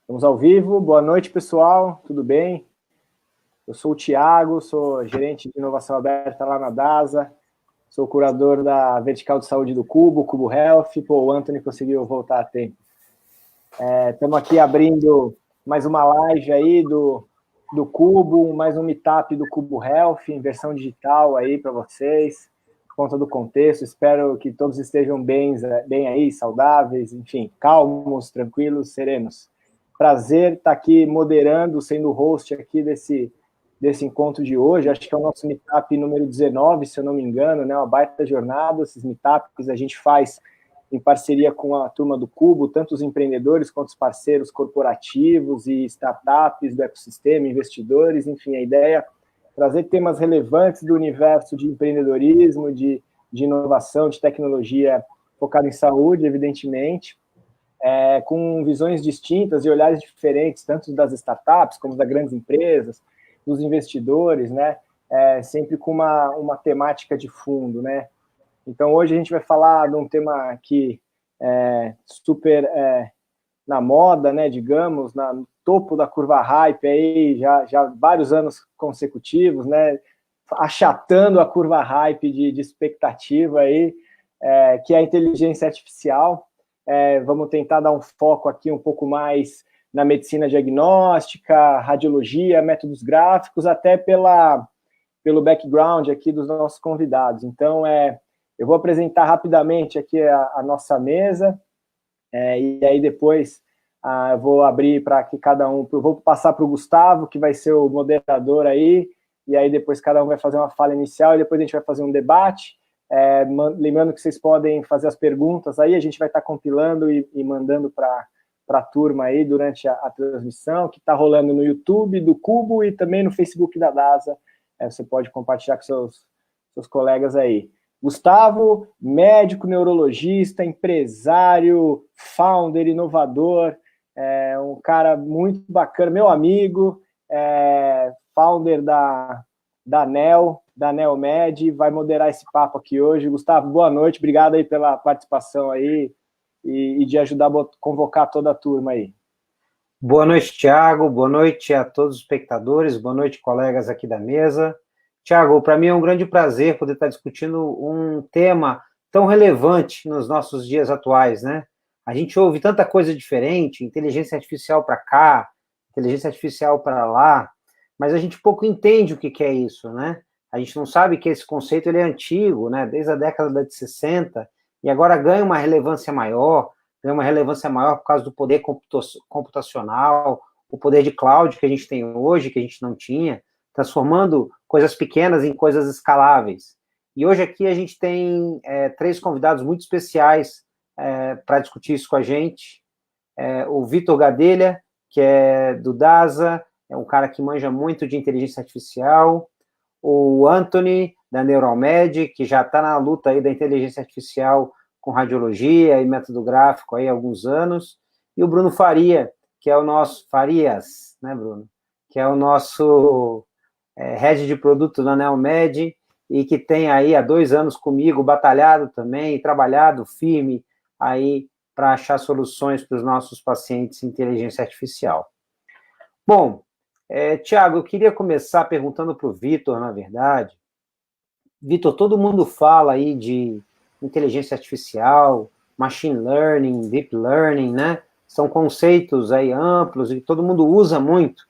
Estamos ao vivo. Boa noite, pessoal. Tudo bem? Eu sou o Thiago, sou gerente de inovação aberta lá na DASA. Sou curador da vertical de saúde do Cubo Health. Pô, o Anthony conseguiu voltar a tempo. Estamos aqui abrindo mais uma live aí do Cubo, mais um meetup do Cubo Health, em versão digital aí para vocês, por conta do contexto. Espero que todos estejam bem aí, saudáveis, enfim, calmos, tranquilos, serenos. Prazer estar aqui moderando, sendo o host aqui desse encontro de hoje. Acho que é o nosso meetup número 19, se eu não me engano, né? Uma baita jornada. Esses meetups a gente faz em parceria com a turma do Cubo, tanto os empreendedores quanto os parceiros corporativos e startups do ecossistema, investidores, enfim, a ideia é trazer temas relevantes do universo de empreendedorismo, de inovação, de tecnologia focado em saúde, evidentemente, com visões distintas e olhares diferentes, tanto das startups como das grandes empresas, dos investidores, né? Sempre com uma temática de fundo, né? Então, hoje a gente vai falar de um tema que é super na moda, né, digamos, no topo da curva hype, aí, já vários anos consecutivos, né, achatando a curva hype de expectativa, aí, que é a inteligência artificial. Vamos tentar dar um foco aqui um pouco mais na medicina diagnóstica, radiologia, métodos gráficos, até pelo background aqui dos nossos convidados. Então, eu vou apresentar rapidamente aqui a nossa mesa, e aí depois eu vou abrir para que cada um... Eu vou passar para o Gustavo, que vai ser o moderador aí, e aí depois cada um vai fazer uma fala inicial, e depois a gente vai fazer um debate. Lembrando que vocês podem fazer as perguntas aí, a gente vai estar compilando e mandando para a turma aí durante a transmissão, que está rolando no YouTube do Cubo e também no Facebook da DASA. Você pode compartilhar com seus colegas aí. Gustavo, médico, neurologista, empresário, founder, inovador, um cara muito bacana, meu amigo, founder da NeoMed, vai moderar esse papo aqui hoje. Gustavo, boa noite, obrigado aí pela participação aí e de ajudar a convocar toda a turma aí. Boa noite, Thiago, boa noite a todos os espectadores, boa noite, colegas aqui da mesa. Thiago, para mim é um grande prazer poder estar discutindo um tema tão relevante nos nossos dias atuais, né? A gente ouve tanta coisa diferente, inteligência artificial para cá, inteligência artificial para lá, mas a gente pouco entende o que é isso, né? A gente não sabe que esse conceito ele é antigo, né? Desde a década de 60, e agora ganha uma relevância maior por causa do poder computacional, o poder de cloud que a gente tem hoje, que a gente não tinha, transformando coisas pequenas em coisas escaláveis. E hoje aqui a gente tem 3 convidados muito especiais para discutir isso com a gente. O Vitor Gadelha, que é do DASA, é um cara que manja muito de inteligência artificial. O Anthony, da NeuralMed, que já está na luta aí da inteligência artificial com radiologia e método gráfico aí há alguns anos. E o Bruno Faria, que é o nosso... Farias, né, Bruno? Que é o nosso... head de produto da NeoMed, e que tem aí há 2 anos comigo, batalhado também, trabalhado firme aí para achar soluções para os nossos pacientes em inteligência artificial. Bom, Thiago, eu queria começar perguntando para o Vitor, na verdade. Vitor, todo mundo fala aí de inteligência artificial, machine learning, deep learning, né? São conceitos aí amplos e todo mundo usa muito.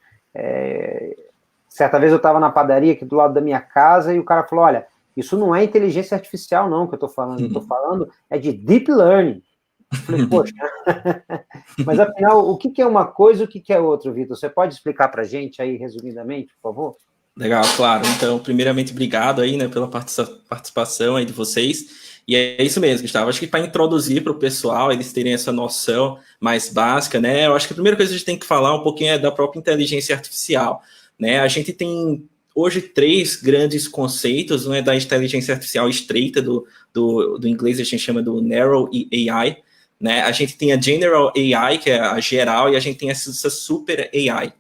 Certa vez eu estava na padaria aqui do lado da minha casa e o cara falou, olha, isso não é inteligência artificial não que eu estou falando, eu estou falando de deep learning. Eu falei, poxa, mas afinal, o que é uma coisa e o que é outra, Vitor? Você pode explicar para a gente aí, resumidamente, por favor? Legal, claro. Então, primeiramente, obrigado aí, né, pela participação aí de vocês. E é isso mesmo, Gustavo. Acho que para introduzir para o pessoal, eles terem essa noção mais básica, né, eu acho que a primeira coisa que a gente tem que falar um pouquinho é da própria inteligência artificial. Né? A gente tem hoje 3 grandes conceitos, né, da inteligência artificial estreita, do inglês a gente chama do Narrow AI. Né? A gente tem a General AI, que é a geral, e a gente tem essa Super AI.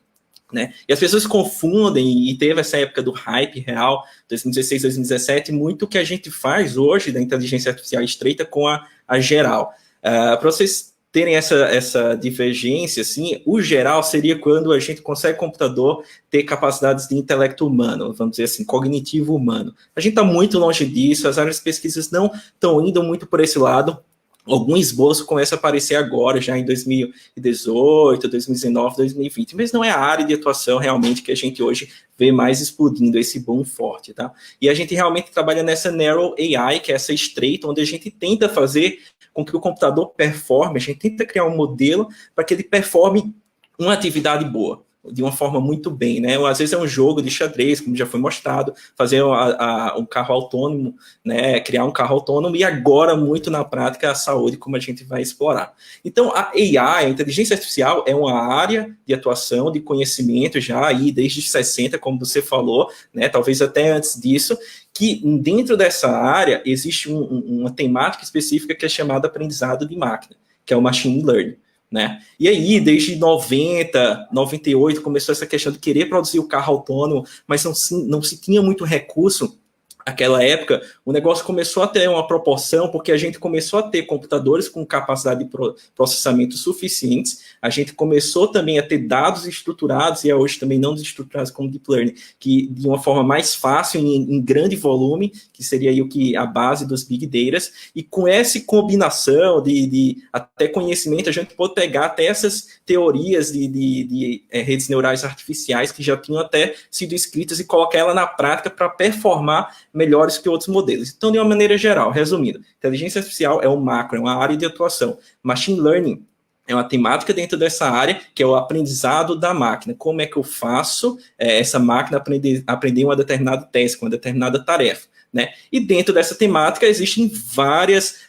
Né? E as pessoas confundem, e teve essa época do hype real, 2016, 2017, muito o que a gente faz hoje da inteligência artificial estreita com a geral. Para vocês terem essa divergência, assim, o geral seria quando a gente consegue computador ter capacidades de intelecto humano, vamos dizer assim, cognitivo humano. A gente está muito longe disso, as áreas de pesquisas não estão indo muito por esse lado. Algum esboço começa a aparecer agora, já em 2018, 2019, 2020, mas não é a área de atuação realmente que a gente hoje vê mais explodindo esse boom forte, tá? E a gente realmente trabalha nessa Narrow AI, que é essa estreita, onde a gente tenta fazer com que o computador performe, a gente tenta criar um modelo para que ele performe uma atividade boa, de uma forma muito bem, né? Às vezes é um jogo de xadrez, como já foi mostrado, fazer um carro autônomo, né? Criar um carro autônomo, e agora muito na prática a saúde, como a gente vai explorar. Então a AI, a inteligência artificial, é uma área de atuação, de conhecimento já aí desde 60, como você falou, né? Talvez até antes disso, que dentro dessa área existe uma temática específica que é chamada aprendizado de máquina, que é o machine learning. Né? E aí, desde 90, 98, começou essa questão de querer produzir o carro autônomo, mas não se tinha muito recurso. Naquela época, o negócio começou a ter uma proporção, porque a gente começou a ter computadores com capacidade de processamento suficientes, a gente começou também a ter dados estruturados, e hoje também não estruturados como Deep Learning, que de uma forma mais fácil, em grande volume, que seria aí a base dos Big Data, e com essa combinação de até conhecimento, a gente pode pegar até essas teorias de redes neurais artificiais que já tinham até sido escritas e colocar ela na prática para performar melhores que outros modelos. Então, de uma maneira geral, resumindo, inteligência artificial é um macro, é uma área de atuação. Machine Learning é uma temática dentro dessa área, que é o aprendizado da máquina. Como é que eu faço essa máquina aprender uma determinada task, uma determinada tarefa, né? E dentro dessa temática existem várias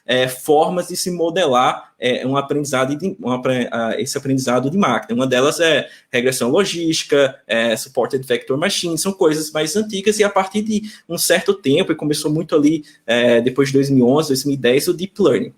formas de se modelar esse aprendizado de máquina. Uma delas é regressão logística, supported vector machine, são coisas mais antigas, e a partir de um certo tempo, e começou muito ali depois de 2011, 2010, o Deep Learning.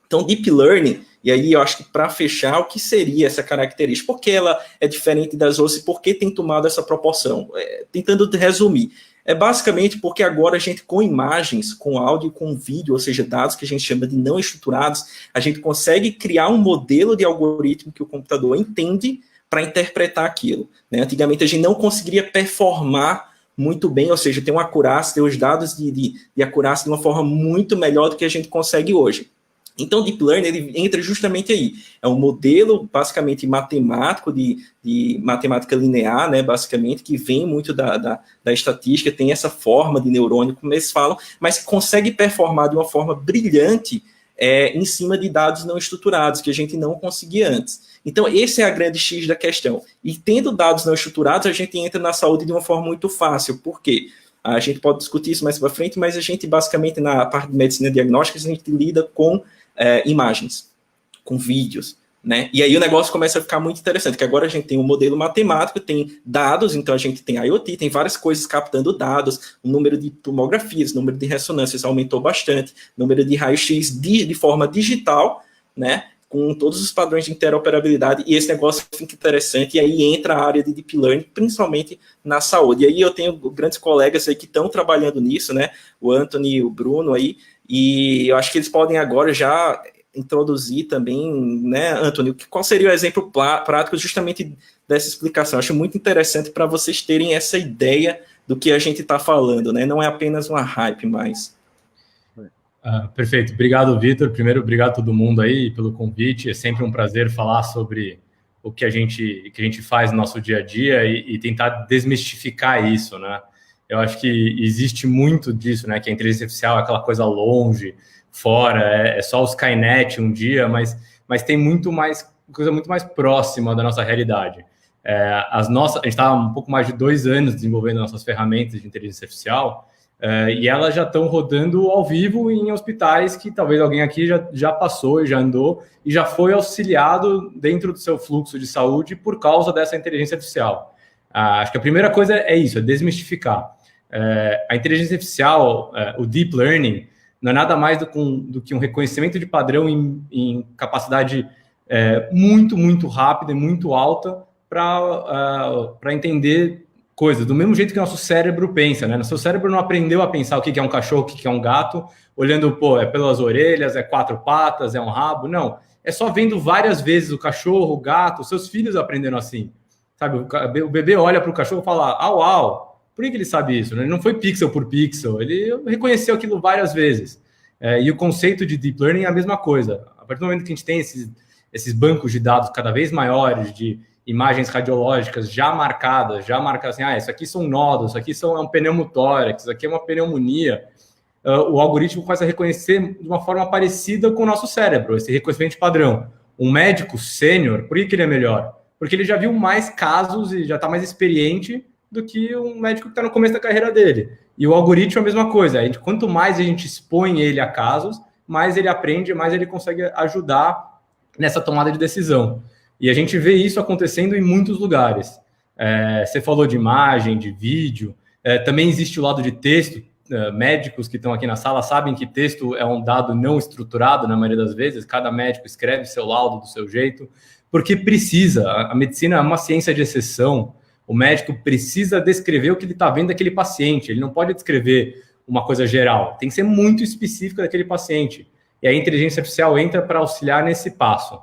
Então, Deep Learning, e aí eu acho que para fechar, o que seria essa característica? Por que ela é diferente das outras e por que tem tomado essa proporção? Tentando resumir, é basicamente porque agora a gente, com imagens, com áudio, com vídeo, ou seja, dados que a gente chama de não estruturados, a gente consegue criar um modelo de algoritmo que o computador entende para interpretar aquilo, né? Antigamente a gente não conseguiria performar muito bem, ou seja, ter uma acurácia, ter os dados de acurácia de uma forma muito melhor do que a gente consegue hoje. Então, Deep Learning, ele entra justamente aí. É um modelo, basicamente, matemático, de matemática linear, né, basicamente, que vem muito da estatística, tem essa forma de neurônio, como eles falam, mas consegue performar de uma forma brilhante em cima de dados não estruturados, que a gente não conseguia antes. Então, esse é a grande X da questão. E tendo dados não estruturados, a gente entra na saúde de uma forma muito fácil. Por quê? A gente pode discutir isso mais para frente, mas a gente, basicamente, na parte de medicina diagnóstica, a gente lida com imagens, com vídeos, né? E aí o negócio começa a ficar muito interessante, que agora a gente tem um modelo matemático, tem dados, então a gente tem IoT, tem várias coisas captando dados, o número de tomografias, o número de ressonâncias aumentou bastante, o número de raio-x de forma digital, né? Com todos os padrões de interoperabilidade, e esse negócio fica interessante, e aí entra a área de Deep Learning, principalmente na saúde. E aí eu tenho grandes colegas aí que estão trabalhando nisso, né? O Anthony e o Bruno aí, e eu acho que eles podem agora já introduzir também, né, Anthony, qual seria o exemplo prático justamente dessa explicação? Eu acho muito interessante para vocês terem essa ideia do que a gente está falando, né? Não é apenas uma hype mais. Perfeito. Obrigado, Vitor. Primeiro, obrigado a todo mundo aí pelo convite. É sempre um prazer falar sobre o que a gente faz no nosso dia a dia e tentar desmistificar isso, né? Eu acho que existe muito disso, né? Que a inteligência artificial é aquela coisa longe, fora, é só o Skynet um dia, mas tem coisa muito mais próxima da nossa realidade. A gente está há um pouco mais de 2 anos desenvolvendo nossas ferramentas de inteligência artificial, e elas já estão rodando ao vivo em hospitais que talvez alguém aqui já passou e já andou e já foi auxiliado dentro do seu fluxo de saúde por causa dessa inteligência artificial. Acho que a primeira coisa é isso, é desmistificar. A inteligência artificial, o Deep Learning, não é nada mais do que um reconhecimento de padrão em capacidade muito, muito rápida e muito alta para entender coisas, do mesmo jeito que o nosso cérebro pensa, né? Nosso cérebro não aprendeu a pensar o que é um cachorro, o que é um gato, olhando, pô, é pelas orelhas, é 4 patas, é um rabo. Não, é só vendo várias vezes o cachorro, o gato, seus filhos aprendendo assim, sabe? O bebê olha para o cachorro e fala, au, au. Por que ele sabe isso? Né? Ele não foi pixel por pixel, ele reconheceu aquilo várias vezes. E o conceito de deep learning é a mesma coisa. A partir do momento que a gente tem esses bancos de dados cada vez maiores, de imagens radiológicas já marcadas assim, isso aqui são nódulos, isso aqui é um pneumotórax, isso aqui é uma pneumonia, o algoritmo começa a reconhecer de uma forma parecida com o nosso cérebro, esse reconhecimento padrão. Um médico sênior, por que ele é melhor? Porque ele já viu mais casos e já está mais experiente do que um médico que está no começo da carreira dele. E o algoritmo é a mesma coisa. Quanto mais a gente expõe ele a casos, mais ele aprende, mais ele consegue ajudar nessa tomada de decisão. E a gente vê isso acontecendo em muitos lugares. Você falou de imagem, de vídeo, também existe o lado de texto. Médicos que estão aqui na sala sabem que texto é um dado não estruturado na maioria das vezes, cada médico escreve seu laudo do seu jeito, porque precisa. A medicina é uma ciência de exceção. O médico precisa descrever o que ele está vendo daquele paciente, ele não pode descrever uma coisa geral, tem que ser muito específica daquele paciente. E a inteligência artificial entra para auxiliar nesse passo.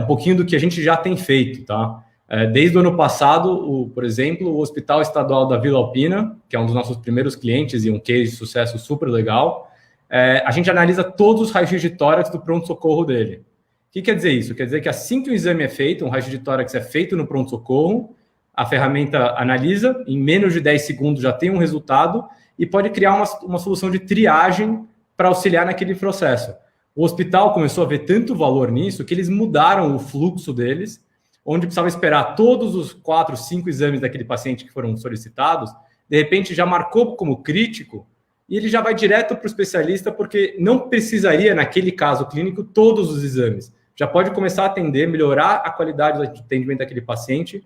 Um pouquinho do que a gente já tem feito, tá? Desde o ano passado, por exemplo, o Hospital Estadual da Vila Alpina, que é um dos nossos primeiros clientes e um case de sucesso super legal, a gente analisa todos os raios de tórax do pronto-socorro dele. O que quer dizer isso? Quer dizer que assim que o exame é feito, um raio de tórax é feito no pronto-socorro, a ferramenta analisa, em menos de 10 segundos já tem um resultado e pode criar uma solução de triagem para auxiliar naquele processo. O hospital começou a ver tanto valor nisso que eles mudaram o fluxo deles, onde precisava esperar todos os 4, 5 exames daquele paciente que foram solicitados, de repente já marcou como crítico e ele já vai direto para o especialista porque não precisaria, naquele caso clínico, todos os exames. Já pode começar a atender, melhorar a qualidade do atendimento daquele paciente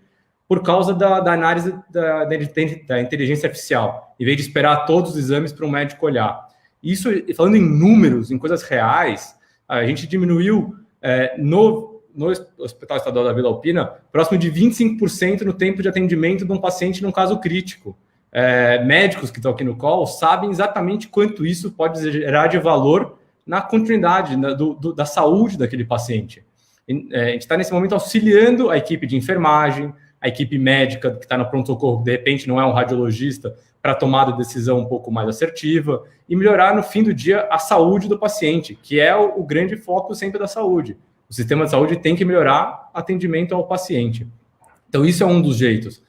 por causa da análise da inteligência artificial, em vez de esperar todos os exames para um médico olhar. Isso, falando em números, em coisas reais, a gente diminuiu no Hospital Estadual da Vila Alpina próximo de 25% no tempo de atendimento de um paciente num caso crítico. Médicos que estão aqui no call sabem exatamente quanto isso pode gerar de valor na continuidade da saúde daquele paciente. A gente está, nesse momento, auxiliando a equipe de enfermagem, a equipe médica que está no pronto-socorro, de repente não é um radiologista, para tomada de decisão um pouco mais assertiva e melhorar, no fim do dia, a saúde do paciente, que é o grande foco sempre da saúde. O sistema de saúde tem que melhorar atendimento ao paciente. Então, isso é um dos jeitos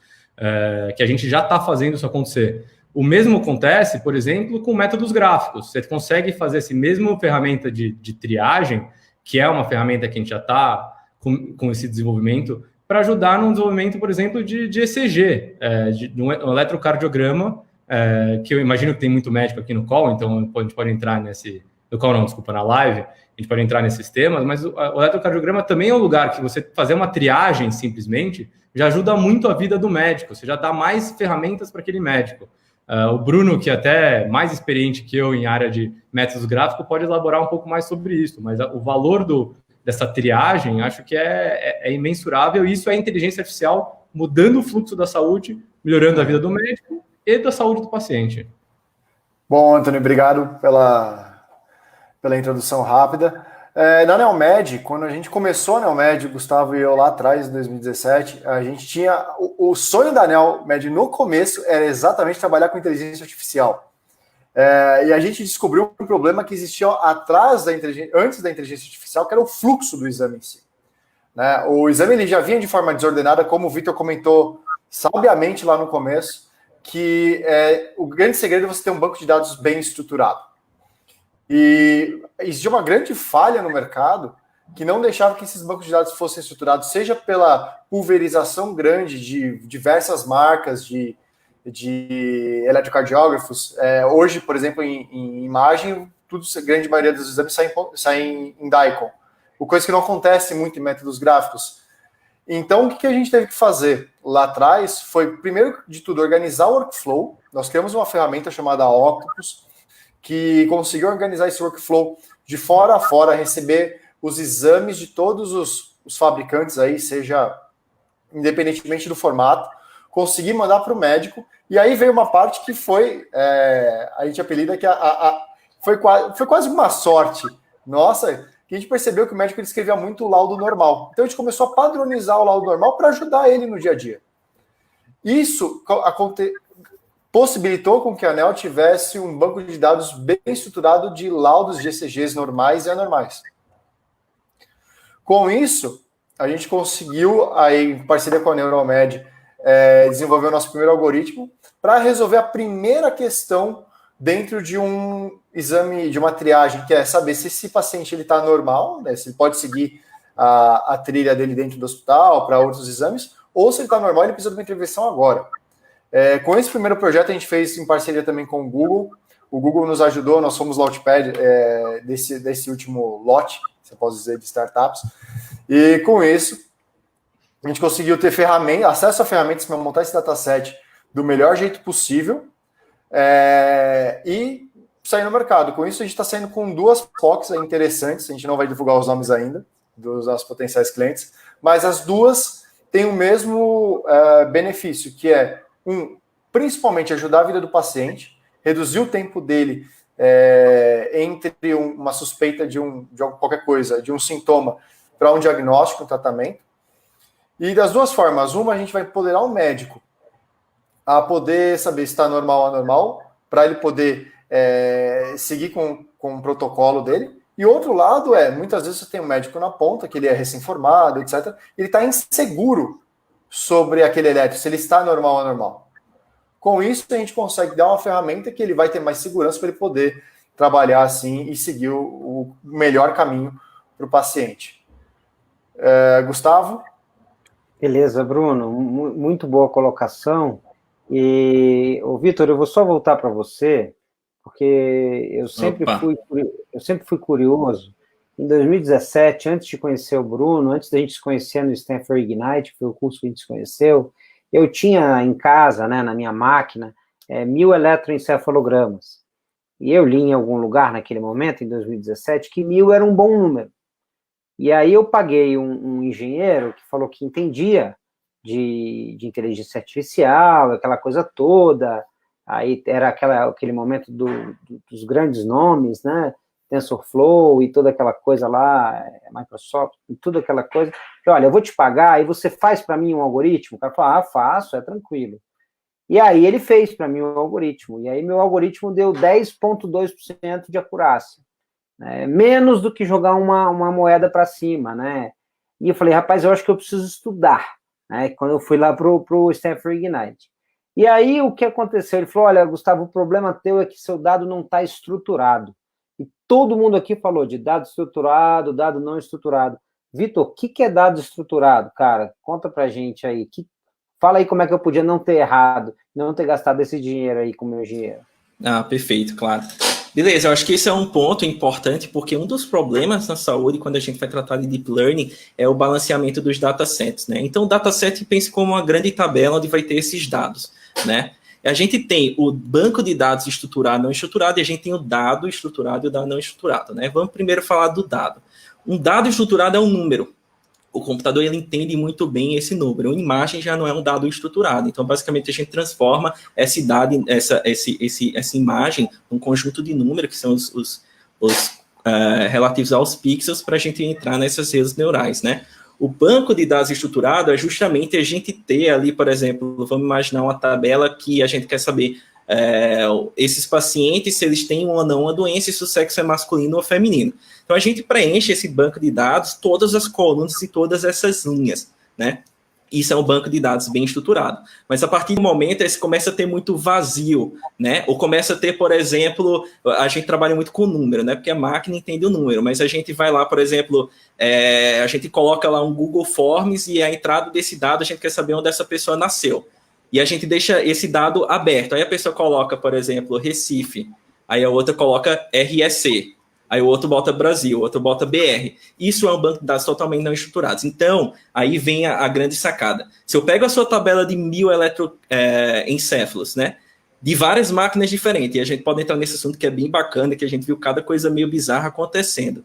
que a gente já está fazendo isso acontecer. O mesmo acontece, por exemplo, com métodos gráficos. Você consegue fazer essa mesma ferramenta de triagem, que é uma ferramenta que a gente já está com esse desenvolvimento, para ajudar no desenvolvimento, por exemplo, de ECG, de um eletrocardiograma, que eu imagino que tem muito médico aqui no call, então a gente pode entrar na live, a gente pode entrar nesses temas, mas o eletrocardiograma também é um lugar que você fazer uma triagem, simplesmente, já ajuda muito a vida do médico, você já dá mais ferramentas para aquele médico. O Bruno, que é até mais experiente que eu em área de métodos gráficos, pode elaborar um pouco mais sobre isso, mas o valor dessa triagem, acho que é imensurável, e isso é a inteligência artificial mudando o fluxo da saúde, melhorando a vida do médico e da saúde do paciente. Bom, Antônio, obrigado pela introdução rápida. Na Neomed, quando a gente começou a Neomed, o Gustavo e eu lá atrás, em 2017, a gente tinha... O sonho da Neomed no começo era exatamente trabalhar com inteligência artificial. E a gente descobriu um problema que existia antes da inteligência artificial, que era o fluxo do exame em si. Né? O exame ele já vinha de forma desordenada, como o Vitor comentou sabiamente lá no começo, que o grande segredo é você ter um banco de dados bem estruturado. E existia uma grande falha no mercado que não deixava que esses bancos de dados fossem estruturados, seja pela pulverização grande de diversas marcas de eletrocardiógrafos. Hoje, por exemplo, em imagem, a grande maioria dos exames saem em DICOM, coisa que não acontece muito em métodos gráficos. Então, o que a gente teve que fazer lá atrás foi, primeiro de tudo, organizar o workflow. Nós criamos uma ferramenta chamada Octopus, que conseguiu organizar esse workflow de fora a fora, receber os exames de todos os fabricantes aí, seja independentemente do formato. conseguir mandar para o médico. E aí veio uma parte que foi, a gente apelida que foi quase uma sorte nossa, que a gente percebeu que o médico ele escrevia muito o laudo normal. Então a gente começou a padronizar o laudo normal para ajudar ele no dia a dia. Isso possibilitou com que a ANEEL tivesse um banco de dados bem estruturado de laudos de ECGs normais e anormais. Com isso, a gente conseguiu, aí, em parceria com a Neuromed, desenvolver o nosso primeiro algoritmo para resolver a primeira questão dentro de um exame, de uma triagem, que é saber se esse paciente está normal, né, se ele pode seguir a trilha dele dentro do hospital para outros exames, ou se ele está normal e ele precisa de uma intervenção agora. Com esse primeiro projeto, a gente fez em parceria também com o Google. O Google nos ajudou, nós fomos Launchpad desse último lote, se eu posso dizer, de startups. E com isso, a gente conseguiu ter acesso a ferramentas para montar esse dataset do melhor jeito possível e sair no mercado. Com isso, a gente está saindo com 2 POCs interessantes, a gente não vai divulgar os nomes ainda dos nossos potenciais clientes, mas as 2 têm o mesmo benefício, que é, principalmente ajudar a vida do paciente, reduzir o tempo dele entre uma suspeita de qualquer coisa, de um sintoma, para um diagnóstico, um tratamento. E das 2 formas, uma a gente vai empoderar o médico a poder saber se está normal ou anormal, para ele poder seguir com o protocolo dele. E outro lado muitas vezes você tem um médico na ponta, que ele é recém-formado, etc. Ele está inseguro sobre aquele eletro, se ele está normal ou anormal. Com isso, a gente consegue dar uma ferramenta que ele vai ter mais segurança para ele poder trabalhar assim e seguir o melhor caminho para o paciente. Gustavo? Beleza, Bruno. Muito boa colocação. E, Vitor, eu vou só voltar para você, porque eu sempre fui curioso. Em 2017, antes de conhecer o Bruno, antes da gente se conhecer no Stanford Ignite, que foi o curso que a gente se conheceu, eu tinha em casa, né, na minha máquina, 1000 eletroencefalogramas. E eu li em algum lugar naquele momento, em 2017, que 1000 era um bom número. E aí eu paguei um engenheiro que falou que entendia de inteligência artificial, aquela coisa toda. Aí era aquele momento dos grandes nomes, né? TensorFlow e toda aquela coisa lá, Microsoft, e toda aquela coisa. Olha, eu vou te pagar e você faz para mim um algoritmo? O cara falou, faço, é tranquilo. E aí ele fez para mim um algoritmo. E aí meu algoritmo deu 10,2% de acurácia. Né? Menos do que jogar uma moeda para cima, né? E eu falei, rapaz, eu acho que eu preciso estudar. Né? Quando eu fui lá pro Stanford Ignite. E aí o que aconteceu? Ele falou, olha, Gustavo, o problema teu é que seu dado não está estruturado. E todo mundo aqui falou de dado estruturado, dado não estruturado. Vitor, o que é dado estruturado? Cara, conta pra gente aí. Fala aí como é que eu podia não ter errado, não ter gastado esse dinheiro aí com o meu dinheiro. Perfeito, claro. Beleza, eu acho que esse é um ponto importante, porque um dos problemas na saúde, quando a gente vai tratar de Deep Learning, é o balanceamento dos datasets, né? Então, o dataset, pense como uma grande tabela onde vai ter esses dados, né? A gente tem o banco de dados estruturado e não estruturado, e a gente tem o dado estruturado e o dado não estruturado, né? Vamos primeiro falar do dado. Um dado estruturado é um número. O computador, ele entende muito bem esse número. Uma imagem já não é um dado estruturado. Então, basicamente, a gente transforma essa imagem num conjunto de números, que são os relativos aos pixels, para a gente entrar nessas redes neurais, né? O banco de dados estruturado é justamente a gente ter ali, por exemplo, vamos imaginar uma tabela que a gente quer saber esses pacientes, se eles têm ou não uma doença, e se o sexo é masculino ou feminino. Então, a gente preenche esse banco de dados, todas as colunas e todas essas linhas, né? Isso é um banco de dados bem estruturado. Mas, a partir do momento, esse começa a ter muito vazio, né? Ou começa a ter, por exemplo, a gente trabalha muito com número, né? Porque a máquina entende o número, mas a gente vai lá, por exemplo, a gente coloca lá um Google Forms e a entrada desse dado, a gente quer saber onde essa pessoa nasceu. E a gente deixa esse dado aberto. Aí a pessoa coloca, por exemplo, Recife, aí a outra coloca REC, aí o outro bota Brasil, o outro bota BR. Isso é um banco de dados totalmente não estruturados. Então, aí vem a grande sacada. Se eu pego a sua tabela de 1000 eletroencéfalos, né, de várias máquinas diferentes, e a gente pode entrar nesse assunto que é bem bacana, que a gente viu cada coisa meio bizarra acontecendo.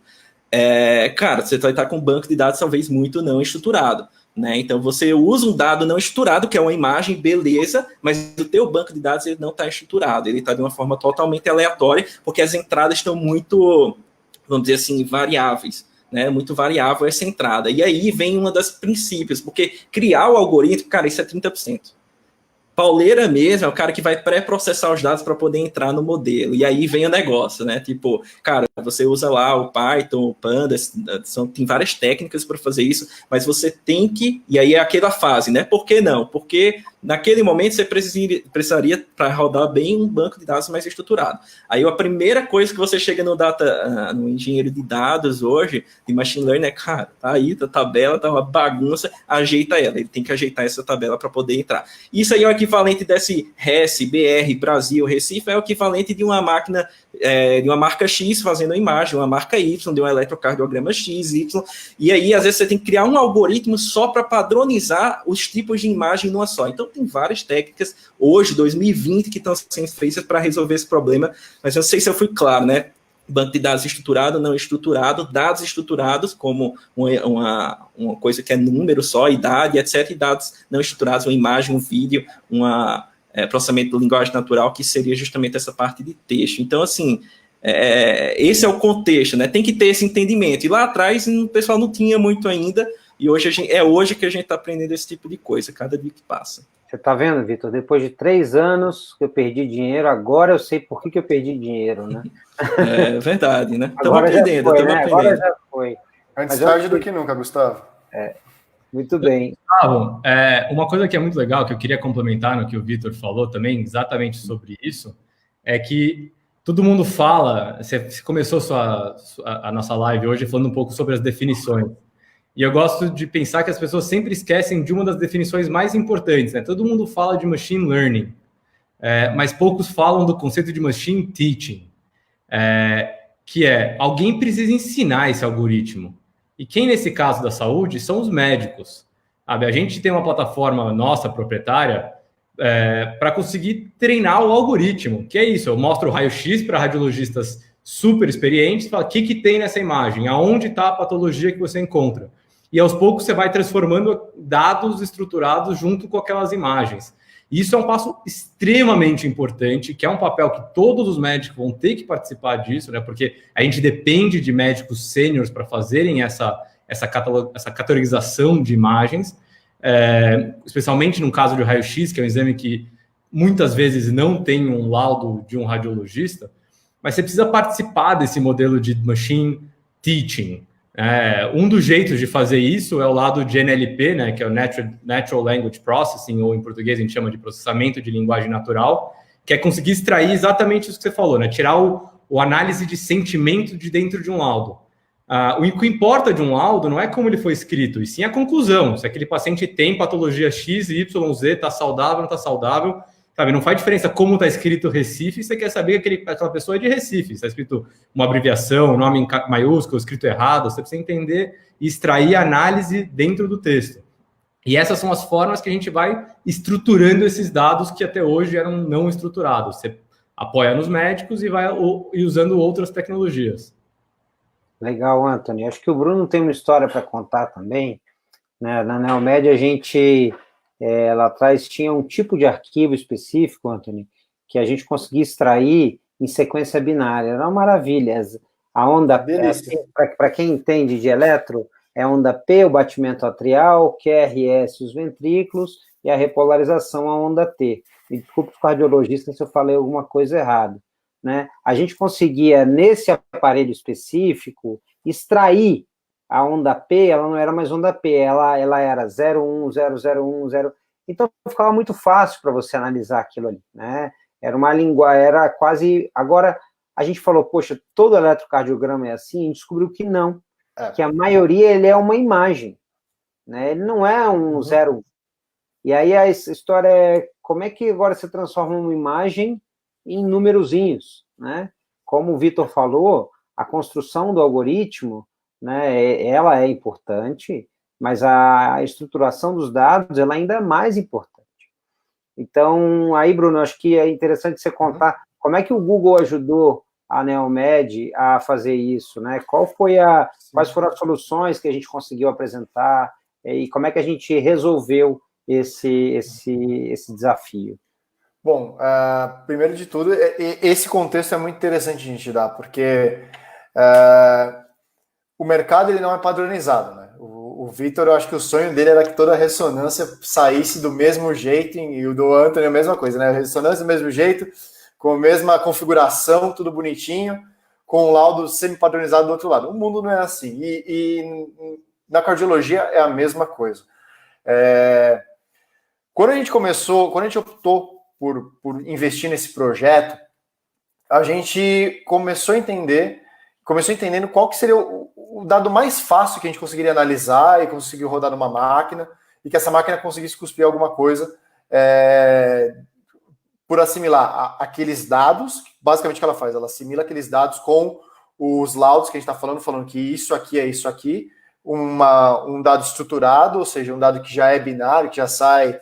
Cara, você vai estar com um banco de dados talvez muito não estruturado. né? Então, você usa um dado não estruturado, que é uma imagem, beleza, mas o teu banco de dados ele não está estruturado, ele está de uma forma totalmente aleatória, porque as entradas estão muito, vamos dizer assim, variáveis, né? Muito variável essa entrada. E aí vem uma das princípios, porque criar o algoritmo, cara, isso é 30%. Pauleira mesmo é o cara que vai pré-processar os dados para poder entrar no modelo. E aí vem o negócio, né? Tipo, cara, você usa lá o Python, o Pandas, tem várias técnicas para fazer isso, mas você tem que... E aí é aquela fase, né? Por que não? Porque naquele momento você precisaria para rodar bem um banco de dados mais estruturado. Aí a primeira coisa que você chega no engenheiro de dados hoje, de machine learning, é, cara, tá aí, tá tabela, tá uma bagunça, ajeita ela. Ele tem que ajeitar essa tabela para poder entrar. Isso aí é o equivalente desse RES, BR, Brasil, Recife, é o equivalente de uma máquina, de uma marca X fazendo a imagem, uma marca Y, de um eletrocardiograma X, Y, e aí às vezes você tem que criar um algoritmo só para padronizar os tipos de imagem numa só. Então tem várias técnicas, hoje, 2020, que estão sendo feitas para resolver esse problema, mas eu não sei se eu fui claro, né? Banco de dados estruturado, não estruturado, dados estruturados como uma coisa que é número só, idade, etc., e dados não estruturados, uma imagem, um vídeo, processamento de linguagem natural, que seria justamente essa parte de texto. Então, assim, esse é o contexto, né? Tem que ter esse entendimento. E lá atrás o pessoal não tinha muito ainda, e hoje hoje que a gente está aprendendo esse tipo de coisa, cada dia que passa. Você está vendo, Vitor? Depois de 3 anos que eu perdi dinheiro, agora eu sei por que eu perdi dinheiro, né? É verdade, né? Estamos aprendendo, estamos aprendendo. Agora já foi. Antes tarde do que nunca, Gustavo. Muito bem. Gustavo, uma coisa que é muito legal, que eu queria complementar no que o Vitor falou também, exatamente sobre isso, é que todo mundo fala, você começou a nossa live hoje falando um pouco sobre as definições. E eu gosto de pensar que as pessoas sempre esquecem de uma das definições mais importantes, né? Todo mundo fala de machine learning, mas poucos falam do conceito de machine teaching, que alguém precisa ensinar esse algoritmo. E quem, nesse caso da saúde, são os médicos. Sabe? A gente tem uma plataforma nossa, proprietária, para conseguir treinar o algoritmo, que é isso, eu mostro o raio-x para radiologistas super experientes, falo o que tem nessa imagem, aonde está a patologia que você encontra. E aos poucos você vai transformando dados estruturados junto com aquelas imagens. E isso é um passo extremamente importante, que é um papel que todos os médicos vão ter que participar disso, né? Porque a gente depende de médicos sêniores para fazerem essa categorização de imagens, especialmente no caso de raio-x, que é um exame que muitas vezes não tem um laudo de um radiologista, mas você precisa participar desse modelo de machine teaching. Um dos jeitos de fazer isso é o lado de NLP, né, que é o Natural Language Processing, ou em português a gente chama de processamento de linguagem natural, que é conseguir extrair exatamente isso que você falou, né, tirar o análise de sentimento de dentro de um laudo. O que importa de um laudo não é como ele foi escrito, e sim a conclusão, se aquele paciente tem patologia X, Y, Z, está saudável, não está saudável. Sabe, não faz diferença como está escrito Recife, você quer saber que aquela pessoa é de Recife. Está escrito uma abreviação, nome em maiúsculo, escrito errado. Você precisa entender e extrair a análise dentro do texto. E essas são as formas que a gente vai estruturando esses dados que até hoje eram não estruturados. Você apoia nos médicos e vai usando outras tecnologias. Legal, Anthony. Acho que o Bruno tem uma história para contar também. Né? Na Neomed, a gente... lá atrás tinha um tipo de arquivo específico, Anthony, que a gente conseguia extrair em sequência binária. Era uma maravilha. A onda, para quem entende de eletro, é a onda P, o batimento atrial, QRS, os ventrículos, e a repolarização, a onda T. Me desculpe os cardiologistas se eu falei alguma coisa errada. Né? A gente conseguia, nesse aparelho específico, extrair a onda P, ela não era mais onda P, ela era 01, 001, 0... Então, ficava muito fácil para você analisar aquilo ali, né? Era uma linguagem, era quase... Agora, a gente falou, poxa, todo eletrocardiograma é assim, e descobriu que não, que a maioria, ele é uma imagem, né? Ele não é um 01. E aí, a história é, como é que agora você transforma uma imagem em numerozinhos, né? Como o Vitor falou, a construção do algoritmo, né, ela é importante, mas a estruturação dos dados, ela ainda é mais importante. Então, aí, Bruno, acho que é interessante você contar como é que o Google ajudou a Neomed a fazer isso, né? Quais foram as soluções que a gente conseguiu apresentar? e como é que a gente resolveu esse desafio? Bom, primeiro de tudo, esse contexto é muito interessante a gente dar, porque o mercado ele não é padronizado, né? O Vitor, eu acho que o sonho dele era que toda a ressonância saísse do mesmo jeito, e o do Anthony é a mesma coisa, né? A ressonância do mesmo jeito, com a mesma configuração, tudo bonitinho, com o laudo semi-padronizado do outro lado. O mundo não é assim. E na cardiologia é a mesma coisa. Quando a gente optou por investir nesse projeto, a gente começou entendendo qual que seria o dado mais fácil que a gente conseguiria analisar e conseguir rodar numa máquina, e que essa máquina conseguisse cuspir alguma coisa por assimilar aqueles dados. Basicamente o que ela faz? Ela assimila aqueles dados com os laudos que a gente está falando que isso aqui é isso aqui, um dado estruturado, ou seja, um dado que já é binário, que já sai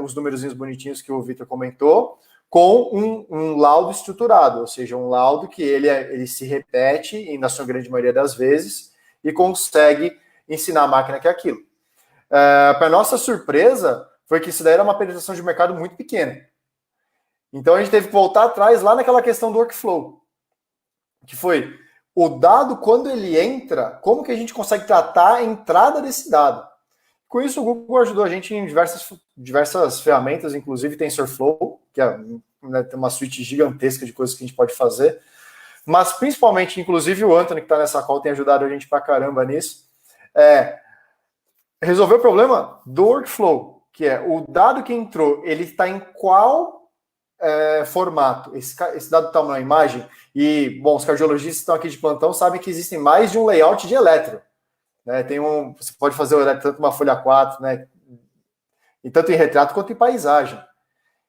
os numerozinhos bonitinhos que o Vitor comentou, com um laudo estruturado, ou seja, um laudo que ele se repete, e na sua grande maioria das vezes, e consegue ensinar a máquina que é aquilo. Para nossa surpresa, foi que isso daí era uma penetração de mercado muito pequena. Então a gente teve que voltar atrás lá naquela questão do workflow, que foi o dado, quando ele entra, como que a gente consegue tratar a entrada desse dado. Com isso, o Google ajudou a gente em diversas ferramentas, inclusive TensorFlow, que tem uma suite gigantesca de coisas que a gente pode fazer, mas principalmente, inclusive o Anthony, que está nessa call, tem ajudado a gente pra caramba nisso, resolver o problema do workflow, que é o dado que entrou, ele está em qual formato? Esse dado está na imagem, e, bom, os cardiologistas que estão aqui de plantão sabem que existem mais de um layout de eletro. Né? Você pode fazer o eletro tanto uma folha 4, né? E tanto em retrato quanto em paisagem.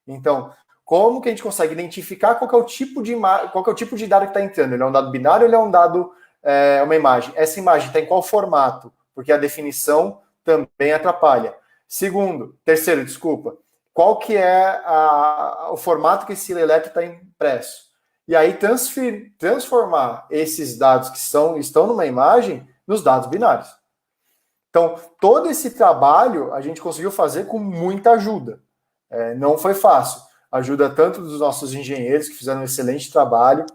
Então, como que a gente consegue identificar qual que é o tipo de dado que está entrando? Ele é um dado binário ou ele é um dado, uma imagem? Essa imagem está em qual formato? Porque a definição também atrapalha. Terceiro, qual que é o formato que esse eletro está impresso? E aí transformar esses dados que estão numa imagem nos dados binários. Então, todo esse trabalho a gente conseguiu fazer com muita ajuda. Não foi fácil. Ajuda tanto dos nossos engenheiros, que fizeram um excelente trabalho,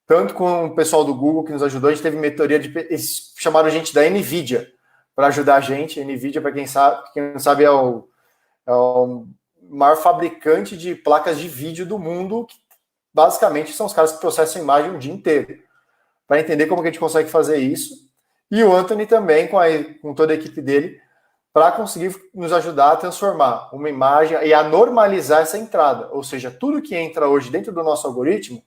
tanto com o pessoal do Google, que nos ajudou. A gente teve mentoria eles chamaram a gente da NVIDIA para ajudar a gente. A NVIDIA, para quem não sabe, é o maior fabricante de placas de vídeo do mundo, que basicamente são os caras que processam a imagem um dia inteiro, para entender como que a gente consegue fazer isso. E o Anthony também, com toda a equipe dele, para conseguir nos ajudar a transformar uma imagem e a normalizar essa entrada. Ou seja, tudo que entra hoje dentro do nosso algoritmo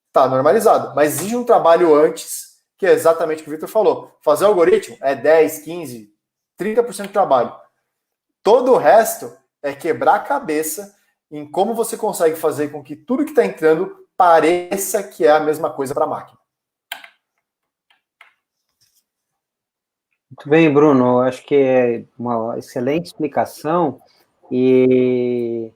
está normalizado, mas exige um trabalho antes, que é exatamente o que o Vitor falou. Fazer o algoritmo é 10, 15, 30% de trabalho. Todo o resto é quebrar a cabeça em como você consegue fazer com que tudo que está entrando pareça que é a mesma coisa para a máquina. Muito bem, Bruno. Acho que é uma excelente explicação, e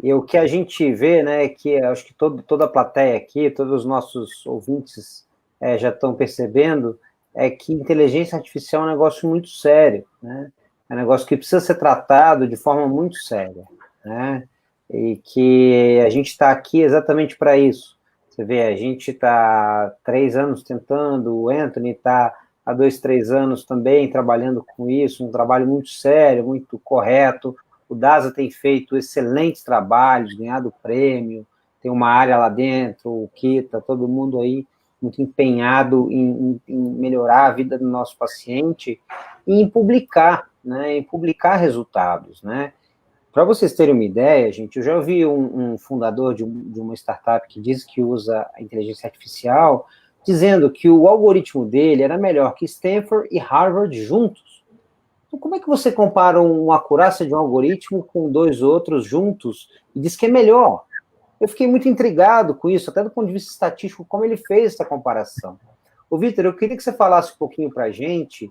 o que a gente vê, né, que acho que toda a plateia aqui, todos os nossos ouvintes já estão percebendo, é que inteligência artificial é um negócio muito sério, né? É um negócio que precisa ser tratado de forma muito séria, né? E que a gente está aqui exatamente para isso. Você vê, a gente está 3 anos tentando, o Anthony está há 2, 3 anos também trabalhando com isso, um trabalho muito sério, muito correto. O DASA tem feito excelentes trabalhos, ganhado prêmio, tem uma área lá dentro, o Kita, todo mundo aí muito empenhado em melhorar a vida do nosso paciente e em publicar, né, em publicar resultados, né. Para vocês terem uma ideia, gente, eu já ouvi um fundador de uma startup que diz que usa a inteligência artificial, dizendo que o algoritmo dele era melhor que Stanford e Harvard juntos. Então, como é que você compara uma acurácia de um algoritmo com 2 outros juntos e diz que é melhor? Eu fiquei muito intrigado com isso, até do ponto de vista estatístico, como ele fez essa comparação. Ô, Vitor, eu queria que você falasse um pouquinho para a gente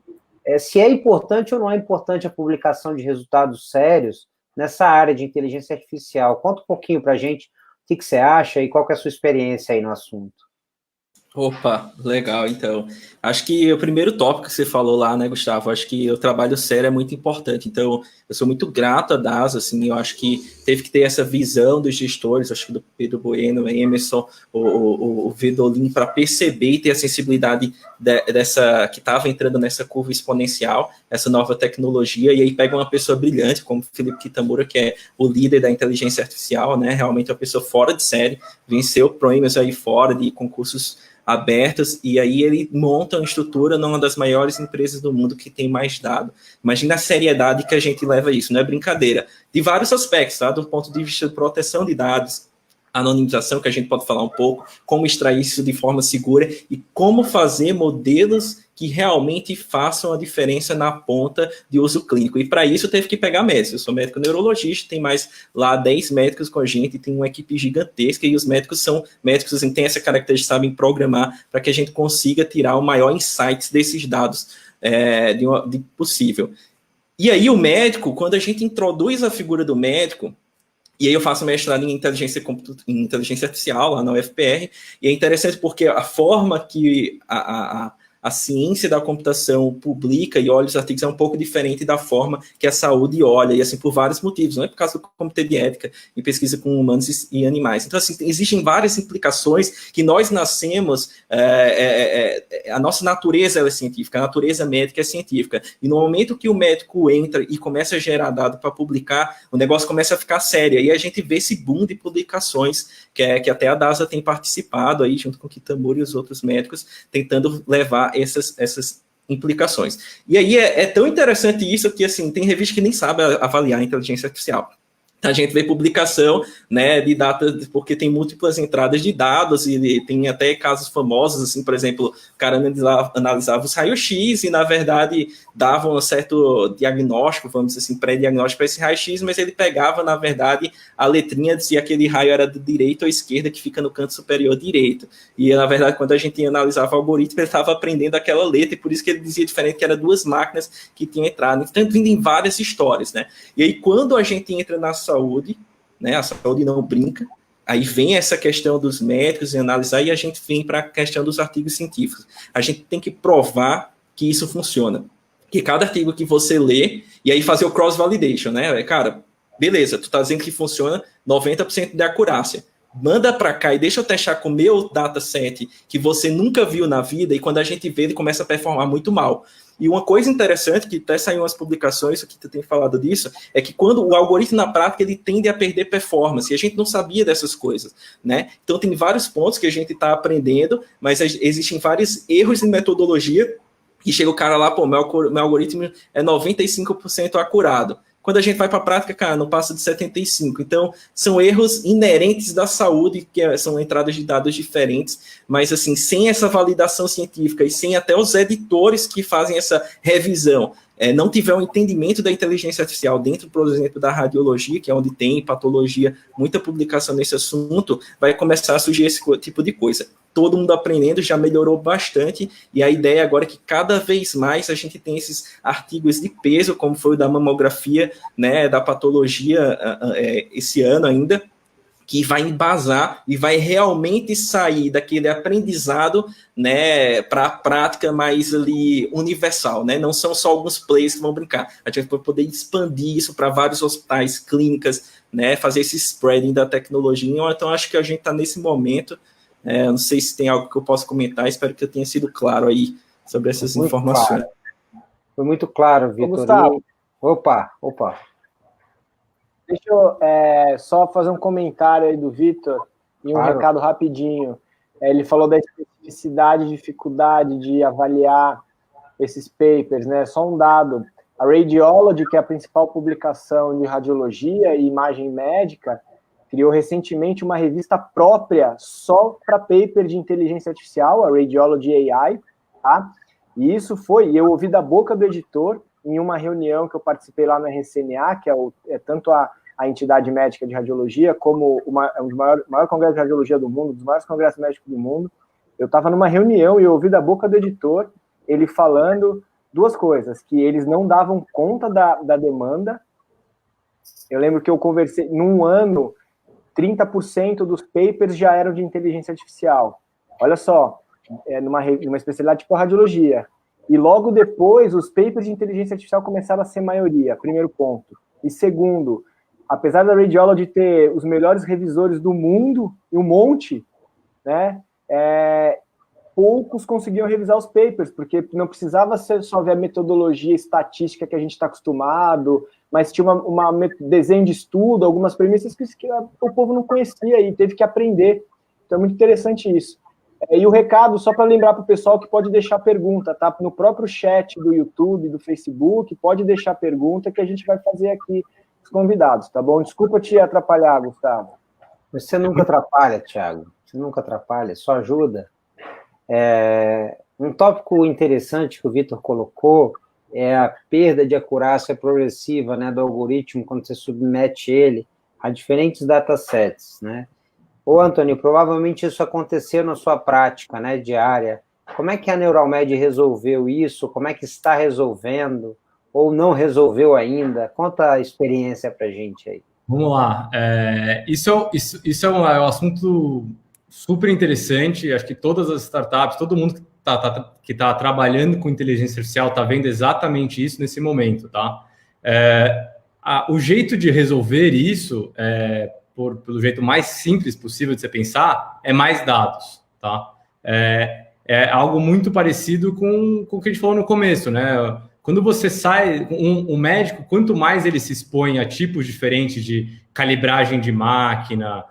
se é importante ou não é importante a publicação de resultados sérios nessa área de inteligência artificial. Conta um pouquinho para a gente o que você acha e qual que é a sua experiência aí no assunto. Opa, legal, então. Acho que o primeiro tópico que você falou lá, né, Gustavo, acho que o trabalho sério é muito importante. Então, eu sou muito grato a DAS, assim, eu acho que teve que ter essa visão dos gestores, acho que do Pedro Bueno, Emerson, o Vedolin, para perceber e ter a sensibilidade dessa, que estava entrando nessa curva exponencial, essa nova tecnologia, e aí pega uma pessoa brilhante, como Felipe Kitamura, que é o líder da inteligência artificial, né, realmente uma pessoa fora de série, venceu prêmios aí fora de concursos abertas, e aí ele monta uma estrutura numa das maiores empresas do mundo que tem mais dado. Imagina a seriedade que a gente leva isso, não é brincadeira. De vários aspectos, tá? Do ponto de vista de proteção de dados, anonimização, que a gente pode falar um pouco, como extrair isso de forma segura e como fazer modelos que realmente façam a diferença na ponta de uso clínico. E para isso teve que pegar médicos. Eu sou médico neurologista, tem mais lá 10 médicos com a gente, tem uma equipe gigantesca e os médicos são médicos, assim, têm essa característica, sabem programar para que a gente consiga tirar o maior insights desses dados de possível. E aí o médico, quando a gente introduz a figura do médico, e aí eu faço mestrado em inteligência artificial lá na UFPR, e é interessante porque a forma que a ciência da computação publica e olha os artigos é um pouco diferente da forma que a saúde olha, e assim, por vários motivos, não é por causa do Comitê de Ética em pesquisa com humanos e animais. Então, assim, existem várias implicações que nós nascemos, a nossa natureza ela é científica, a natureza médica é científica, e no momento que o médico entra e começa a gerar dado para publicar, o negócio começa a ficar sério, e a gente vê esse boom de publicações, que até a DASA tem participado aí, junto com o Kitamura e os outros médicos, tentando levar essas implicações. E aí é tão interessante isso que, assim, tem revista que nem sabe avaliar a inteligência artificial. A gente vê publicação, né, de datas, porque tem múltiplas entradas de dados e tem até casos famosos, assim, por exemplo, o cara analisava os raios-x e, na verdade, dava um certo diagnóstico, vamos dizer assim, pré-diagnóstico para esse raio-x, mas ele pegava, na verdade, a letrinha de se aquele raio era de direita ou esquerda, que fica no canto superior direito. E, na verdade, quando a gente analisava o algoritmo, ele estava aprendendo aquela letra, e por isso que ele dizia diferente, que era duas máquinas que tinham entrado. Então, vindo em várias histórias, né? E aí, quando a gente entra na saúde, né, a saúde não brinca, aí vem essa questão dos médicos e analisar, e a gente vem para a questão dos artigos científicos. A gente tem que provar que isso funciona. Que cada artigo que você lê, e aí fazer o cross-validation, né? Cara, beleza, tu tá dizendo que funciona 90% de acurácia. Manda para cá e deixa eu testar com o meu dataset que você nunca viu na vida, e quando a gente vê, ele começa a performar muito mal. E uma coisa interessante, que até saiu umas publicações, que tu tem falado disso, é que quando o algoritmo na prática, ele tende a perder performance, e a gente não sabia dessas coisas, né? Então tem vários pontos que a gente está aprendendo, mas existem vários erros em metodologia, e chega o cara lá, pô, meu algoritmo é 95% acurado. Quando a gente vai para a prática, cara, não passa de 75%. Então, são erros inerentes da saúde, que são entradas de dados diferentes, mas, assim, sem essa validação científica e sem até os editores que fazem essa revisão, não tiver um entendimento da inteligência artificial dentro, por exemplo, da radiologia, que é onde tem patologia, muita publicação nesse assunto, vai começar a surgir esse tipo de coisa. Todo mundo aprendendo, já melhorou bastante, e a ideia agora é que cada vez mais a gente tem esses artigos de peso, como foi o da mamografia, né, da patologia esse ano ainda, que vai embasar e vai realmente sair daquele aprendizado, né, para a prática mais ali universal, né? Não são só alguns players que vão brincar. A gente vai poder expandir isso para vários hospitais, clínicas, né, fazer esse spreading da tecnologia. Então, acho que a gente está nesse momento. Não sei se tem algo que eu possa comentar, espero que eu tenha sido claro aí sobre essas informações. Claro. Foi muito claro, Vitor. Gustavo. Opa. Deixa eu só fazer um comentário aí do Vitor e um recado rapidinho. Ele falou da especificidade e dificuldade de avaliar esses papers, né? Só um dado. A Radiology, que é a principal publicação de radiologia e imagem médica, criou recentemente uma revista própria só para paper de inteligência artificial, a Radiology AI, tá? E isso eu ouvi da boca do editor em uma reunião que eu participei lá no RCNA, que é tanto a entidade médica de radiologia, como um dos maiores congressos de radiologia do mundo, um dos maiores congressos médicos do mundo. Eu estava numa reunião e eu ouvi da boca do editor ele falando duas coisas, que eles não davam conta da demanda. Eu lembro que eu conversei, num ano, 30% dos papers já eram de inteligência artificial. Olha só, numa especialidade tipo a radiologia. E logo depois, os papers de inteligência artificial começaram a ser maioria, primeiro ponto. E segundo, apesar da Radiology ter os melhores revisores do mundo, e um monte, né, poucos conseguiam revisar os papers, porque não precisava só ver a metodologia estatística que a gente está acostumado, mas tinha uma desenho de estudo, algumas premissas que o povo não conhecia e teve que aprender. Então é muito interessante isso. E o recado, só para lembrar para o pessoal que pode deixar pergunta, tá? No próprio chat do YouTube, do Facebook, pode deixar pergunta que a gente vai fazer aqui os convidados, tá bom? Desculpa te atrapalhar, Gustavo. Você nunca atrapalha, Thiago. Você nunca atrapalha, só ajuda. Um tópico interessante que o Vitor colocou é a perda de acurácia progressiva, né, do algoritmo quando você submete ele a diferentes datasets, né? Ô, Antônio, provavelmente isso aconteceu na sua prática, né, diária. Como é que a Neuralmed resolveu isso? Como é que está resolvendo? Ou não resolveu ainda? Conta a experiência para a gente aí. Vamos lá. Isso é um assunto super interessante. Acho que todas as startups, todo mundo que está trabalhando com inteligência artificial está vendo exatamente isso nesse momento, tá? O jeito de resolver isso, pelo jeito mais simples possível de você pensar, é mais dados, tá? É algo muito parecido com o que a gente falou no começo, né? Quando você sai, um médico, quanto mais ele se expõe a tipos diferentes de calibragem de máquina,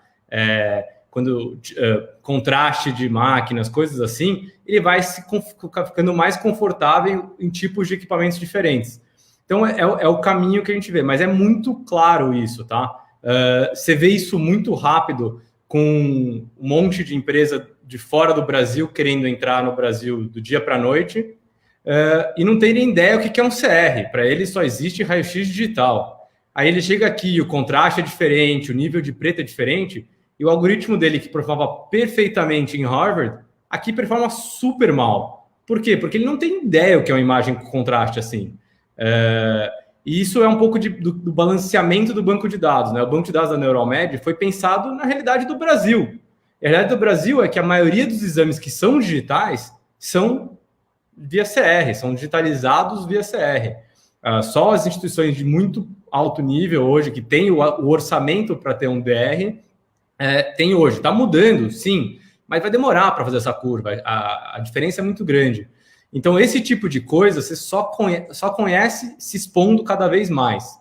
contraste de máquinas, coisas assim, ele vai ficando mais confortável em tipos de equipamentos diferentes. Então, é o caminho que a gente vê, mas é muito claro isso, tá? Você vê isso muito rápido com um monte de empresa de fora do Brasil querendo entrar no Brasil do dia para a noite e não tem nem ideia o que é um CR. Para ele só existe raio-x digital. Aí ele chega aqui, o contraste é diferente, o nível de preto é diferente, e o algoritmo dele, que performa perfeitamente em Harvard, aqui performa super mal. Por quê? Porque ele não tem ideia o que é uma imagem com contraste assim. E isso é um pouco do balanceamento do banco de dados, né? O banco de dados da Neuralmed foi pensado na realidade do Brasil. A realidade do Brasil é que a maioria dos exames que são digitais são via CR, são digitalizados via CR. Só as instituições de muito alto nível hoje, que têm o orçamento para ter um DR, tem hoje. Está mudando, sim, mas vai demorar para fazer essa curva. A diferença é muito grande. Então, esse tipo de coisa você só conhece se expondo cada vez mais.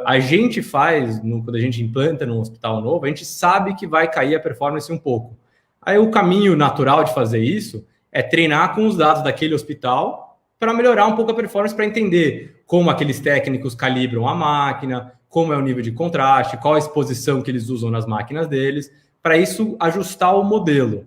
A gente faz, quando a gente implanta num hospital novo, a gente sabe que vai cair a performance um pouco. Aí o caminho natural de fazer isso é treinar com os dados daquele hospital para melhorar um pouco a performance, para entender como aqueles técnicos calibram a máquina, como é o nível de contraste, qual a exposição que eles usam nas máquinas deles, para isso ajustar o modelo.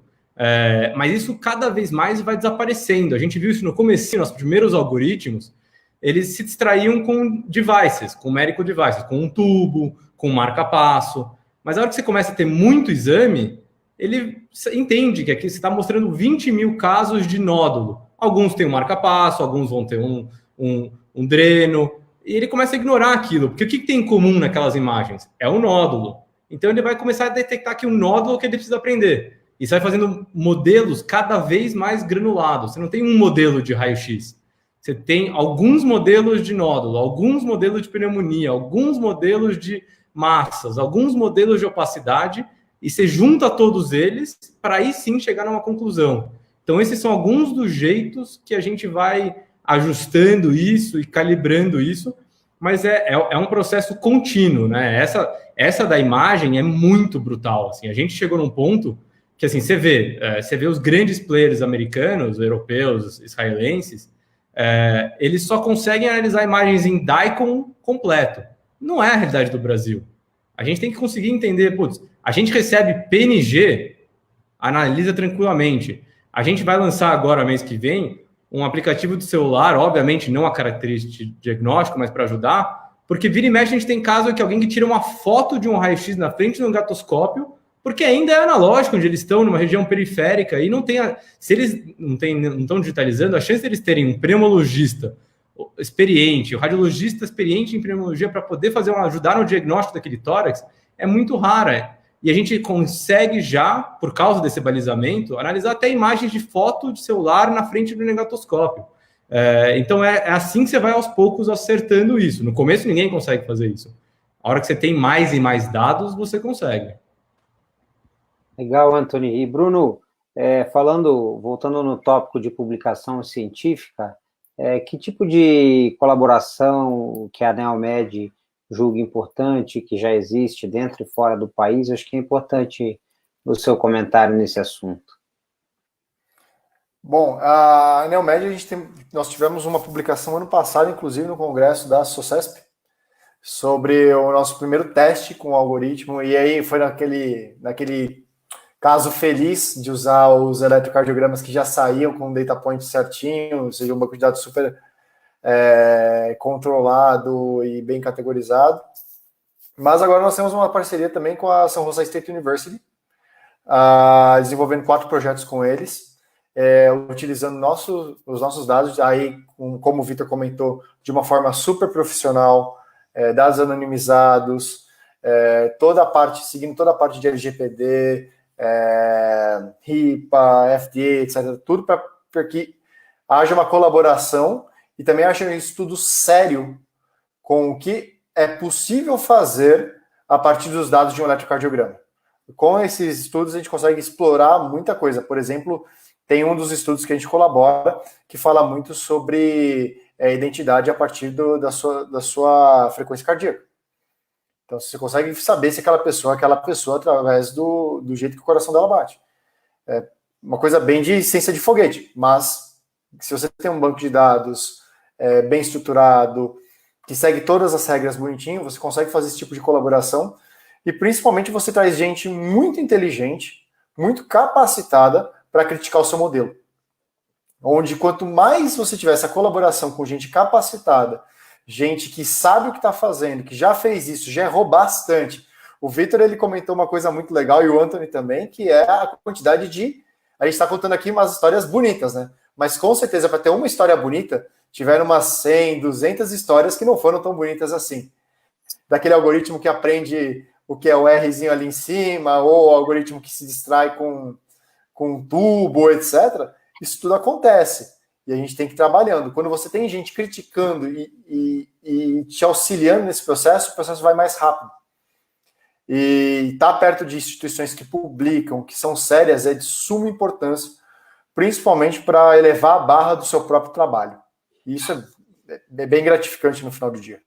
Mas isso cada vez mais vai desaparecendo. A gente viu isso no começo, nossos primeiros algoritmos, eles se distraíam com devices, com medical devices, com um tubo, com marca-passo. Mas a hora que você começa a ter muito exame, ele entende que aqui você está mostrando 20 mil casos de nódulo. Alguns têm um marca-passo, alguns vão ter um dreno, e ele começa a ignorar aquilo, porque o que tem em comum naquelas imagens? É o nódulo. Então ele vai começar a detectar que o nódulo que ele precisa aprender. E você vai fazendo modelos cada vez mais granulados. Você não tem um modelo de raio-x. Você tem alguns modelos de nódulo, alguns modelos de pneumonia, alguns modelos de massas, alguns modelos de opacidade, e você junta todos eles para aí sim chegar numa conclusão. Então, esses são alguns dos jeitos que a gente vai ajustando isso e calibrando isso, mas é um processo contínuo, né? Essa da imagem é muito brutal. Assim, a gente chegou num ponto que assim, você vê os grandes players americanos, europeus, israelenses, eles só conseguem analisar imagens em DICOM completo. Não é a realidade do Brasil. A gente tem que conseguir entender, a gente recebe PNG, analisa tranquilamente. A gente vai lançar agora, mês que vem, um aplicativo de celular, obviamente não a característica de diagnóstico, mas para ajudar, porque vira e mexe a gente tem caso que alguém que tira uma foto de um raio-x na frente de um gatoscópio, porque ainda é analógico, onde eles estão, numa região periférica, e não tem se eles não estão digitalizando, a chance de eles terem um pneumologista experiente, o radiologista experiente em pneumologia para poder ajudar no diagnóstico daquele tórax é muito rara. e a gente consegue já, por causa desse balizamento, analisar até imagens de foto de celular na frente do negatoscópio. Então é assim que você vai aos poucos acertando isso. No começo ninguém consegue fazer isso. A hora que você tem mais e mais dados, você consegue. Legal, Anthony. E Bruno, voltando no tópico de publicação científica, que tipo de colaboração que a NeoMed julga importante, que já existe dentro e fora do país? Eu acho que é importante o seu comentário nesse assunto. Bom, a NeoMed, nós tivemos uma publicação ano passado, inclusive no congresso da SOCESP, sobre o nosso primeiro teste com o algoritmo, e aí foi naquele caso feliz de usar os eletrocardiogramas que já saíam com o data point certinho, ou seja, um banco de dados super controlado e bem categorizado. Mas agora nós temos uma parceria também com a San Jose State University, desenvolvendo 4 projetos com eles, utilizando os nossos dados, aí, como o Vitor comentou, de uma forma super profissional, dados anonimizados, seguindo toda a parte de LGPD, HIPAA, FDA, etc. Tudo para que haja uma colaboração e também haja um estudo sério com o que é possível fazer a partir dos dados de um eletrocardiograma. Com esses estudos a gente consegue explorar muita coisa. Por exemplo, tem um dos estudos que a gente colabora que fala muito sobre identidade a partir da sua frequência cardíaca. Então, você consegue saber se aquela pessoa através do jeito que o coração dela bate. É uma coisa bem de ciência de foguete, mas se você tem um banco de dados bem estruturado, que segue todas as regras bonitinho, você consegue fazer esse tipo de colaboração e, principalmente, você traz gente muito inteligente, muito capacitada para criticar o seu modelo. Onde, quanto mais você tiver essa colaboração com gente capacitada, gente que sabe o que está fazendo, que já fez isso, já errou bastante. O Vitor, ele comentou uma coisa muito legal, e o Anthony também, que é a quantidade de... A gente está contando aqui umas histórias bonitas, né? Mas, com certeza, para ter uma história bonita, tiveram umas 100, 200 histórias que não foram tão bonitas assim. Daquele algoritmo que aprende o que é o Rzinho ali em cima, ou o algoritmo que se distrai com um tubo, etc. Isso tudo acontece. E a gente tem que ir trabalhando. Quando você tem gente criticando e te auxiliando nesse processo, o processo vai mais rápido. E estar perto de instituições que publicam, que são sérias, é de suma importância, principalmente para elevar a barra do seu próprio trabalho. E isso é bem gratificante no final do dia.